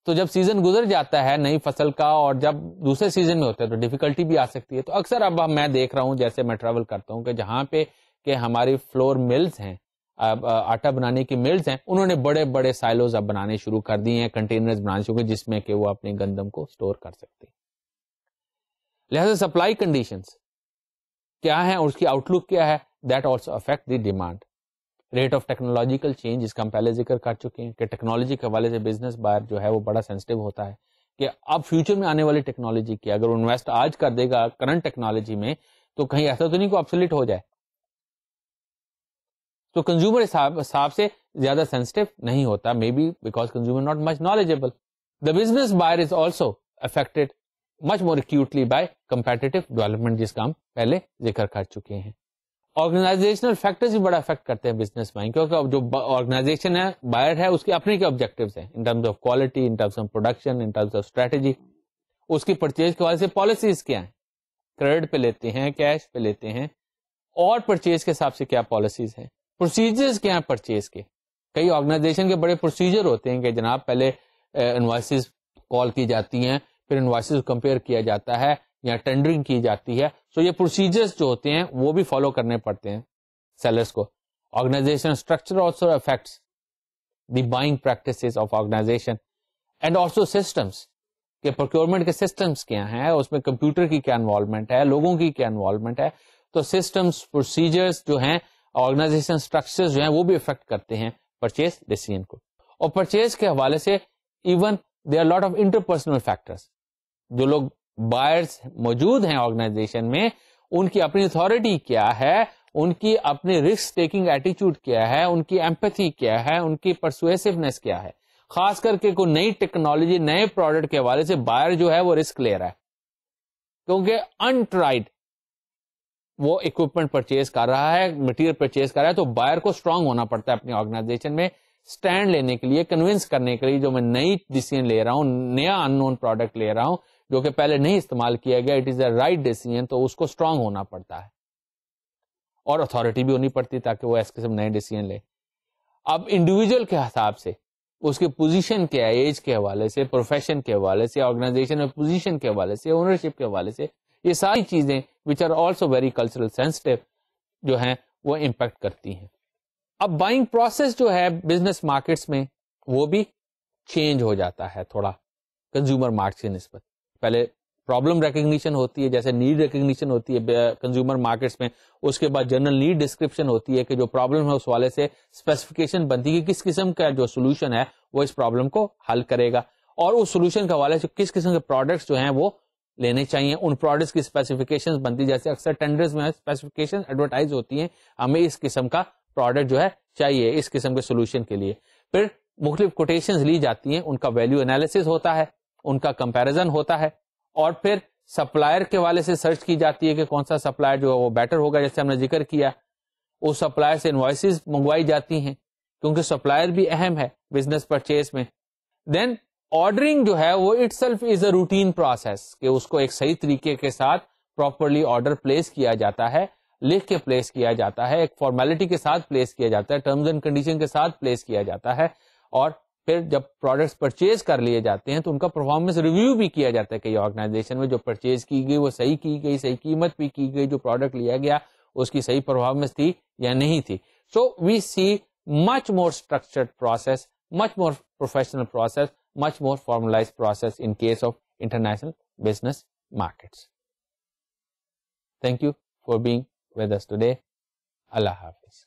تو جب سیزن گزر جاتا ہے نئی فصل کا اور جب دوسرے سیزن میں ہوتا ہے تو ڈیفیکلٹی بھی آ سکتی ہے. تو اکثر اب میں دیکھ رہا ہوں, جیسے میں ٹریول کرتا ہوں, کہ جہاں پہ کہ ہماری فلور ملز ہیں, آٹا بنانے کی ملز ہیں, انہوں نے بڑے بڑے سائلوز اب بنانے شروع کر دیے ہیں, کنٹینرز بنانے شروع کر, جس میں کہ وہ اپنے گندم کو سٹور کر سکتے ہیں. لہذا سپلائی کنڈیشنز کیا ہیں اور اس کی آؤٹ لک کیا ہے, that also affect the demand. Rate of technological change, جس کا ہم پہلے ذکر کر چکے ہیں کہ ٹیکنالوجی کے حوالے سے بزنس بائر جو ہے وہ بڑا سینسٹیو ہوتا ہے کہ اب فیوچر میں آنے والی ٹیکنالوجی کی اگر انویسٹ آج کر دے گا کرنٹ ٹیکنالوجی میں تو کہیں ایسا تو نہیں کو obsolete ہو جائے. تو کنزیومر حساب سے زیادہ سینسٹیو نہیں ہوتا, may be because consumer not much knowledgeable. The business buyer is also affected much more acutely by competitive development, جس کا ہم پہلے ذکر کر چکے ہیں. آرگنائزیشنل فیکٹرز بھی بڑا افیکٹ کرتے ہیں بزنس میں, کیونکہ جو آرگنائزیشن ہے, بائر ہے, اس کے اپنے کے آبجیکٹیوز ہیں in terms of quality, in terms of production, in terms of strategy. اس کی پرچیز کے حوالے سے پالیسیز کیا ہیں, کریڈٹ پہ لیتے ہیں, کیش پہ لیتے ہیں, اور پرچیز کے حساب سے کیا پالیسیز ہیں, پروسیجرز کیا ہیں پرچیز کے. کئی آرگنائزیشن کے بڑے پروسیجر ہوتے ہیں کہ جناب پہلے انوائسز کال کی جاتی ہیں, پھر انوائسز کو کمپیئر کیا جاتا ہے یا ٹینڈرنگ کی جاتی ہے. سو یہ پروسیجرز جو ہوتے ہیں وہ بھی فالو کرنے پڑتے ہیں سیلرز کو. Organization structure also affects the buying practices of organization and also systems, کہ پروکیورمنٹ کے سسٹمس کیا ہیں, اس میں کمپیوٹر کی کیا انوالومنٹ ہے, لوگوں کی کیا انوالومنٹ ہے. تو سسٹمس, پروسیجرز جو ہیں, آرگنائزیشن اسٹرکچر جو ہیں, وہ بھی افیکٹ کرتے ہیں پرچیز ڈیسیژن کو. اور پرچیز کے حوالے سے even there are lot of interpersonal factors. جو لوگ بائرز موجود ہیں آرگنائزیشن میں, ان کی اپنی اتھارٹی کیا ہے, ان کی اپنی رسک ٹیکنگ ایٹیچیوڈ کیا ہے, ان کی ایمپتھی کیا ہے, ان کی پرسویسونیس کیا ہے. خاص کر کے کوئی نئی ٹیکنالوجی, نئے پروڈکٹ کے حوالے سے بائر جو ہے وہ رسک لے رہا ہے, کیونکہ انٹرائڈ وہ اکوپمنٹ پرچیز کر رہا ہے, مٹیریل پرچیز کر رہا ہے. تو بائر کو اسٹرانگ ہونا پڑتا ہے اپنی آرگنائزیشن میں اسٹینڈ لینے کے لیے, کنوینس کرنے کے لیے, جو میں نئی ڈیسیژن لے رہا ہوں, نیا ان نون پروڈکٹ لے رہا ہوں جو کہ پہلے نہیں استعمال کیا گیا, it is a right decision. تو اس کو اسٹرانگ ہونا پڑتا ہے اور اتھارٹی بھی ہونی پڑتی ہے تاکہ وہ اس قسم نئے ڈیسیژن لے. اب انڈیویجل کے حساب سے اس کی پوزیشن کیا ہے, ایج کے حوالے سے, پروفیشن کے حوالے سے, آرگنائزیشن میں پوزیشن کے حوالے سے, اونرشپ کے حوالے سے, یہ ساری چیزیں which are also very cultural sensitive جو ہیں وہ امپیکٹ کرتی ہیں. اب بائنگ پروسیس جو ہے بزنس مارکیٹس میں وہ بھی چینج ہو جاتا ہے تھوڑا کنزیومر مارکیٹ کی نسبت. پہلے پرابلم ریکگنیشن ہوتی ہے, جیسے نیڈ ریکگنیشن ہوتی ہے کنزیومر مارکیٹس میں. اس کے بعد جنرل نیڈ ڈسکرپشن ہوتی ہے کہ جو پرابلم ہے اس والے سے اسپیسیفکیشن بنتی ہے کہ کس قسم کا جو سولوشن ہے وہ اس پرابلم کو حل کرے گا, اور اس سولوشن کے حوالے سے کس قسم کے پروڈکٹس جو ہیں وہ لینے چاہیے. ان پروڈکٹس کی اسپیسیفکیشن بنتی, جیسے اکثر ٹینڈرز میں اسپیسیفکیشن ایڈورٹائز ہوتی ہیں, ہمیں اس قسم کا پروڈکٹ جو ہے چاہیے اس قسم کے سولوشن کے لیے. پھر مختلف کوٹیشنز لی جاتی ہیں, ان کا ویلیو انالیسس ہوتا ہے, ان کا کمپیریزن ہوتا ہے, اور پھر سپلائر کے والے سے سرچ کی جاتی ہے کہ کون سا سپلائر جو ہے وہ بیٹر ہوگا. جیسے ہم نے ذکر کیا, اس سپلائر سے انوائسز منگوائی جاتی ہیں کیونکہ سپلائر بھی اہم ہے بزنس پرچیز میں. دین آرڈرنگ جو ہے وہ it self is a routine process, کہ اس کو ایک صحیح طریقے کے ساتھ پراپرلی آرڈر پلیس کیا جاتا ہے, لکھ کے پلیس کیا جاتا ہے, ایک فارمیلٹی کے ساتھ پلیس کیا جاتا ہے, ٹرمز اینڈ کنڈیشن کے ساتھ پلیس کیا جاتا ہے. اور پھر جب پروڈکٹس پرچیز کر لیے جاتے ہیں تو ان کا پرفارمنس ریویو بھی کیا جاتا ہے کئی آرگنائزیشن میں. جو پرچیز کی گئی وہ صحیح کی گئی, صحیح قیمت بھی کی گئی, جو پروڈکٹ لیا گیا اس کی صحیح پرفارمنس تھی یا نہیں تھی. So we see much more structured process, much more professional process, much more formalized process in case of international business markets. Thank you for being with us today. Allah Hafiz.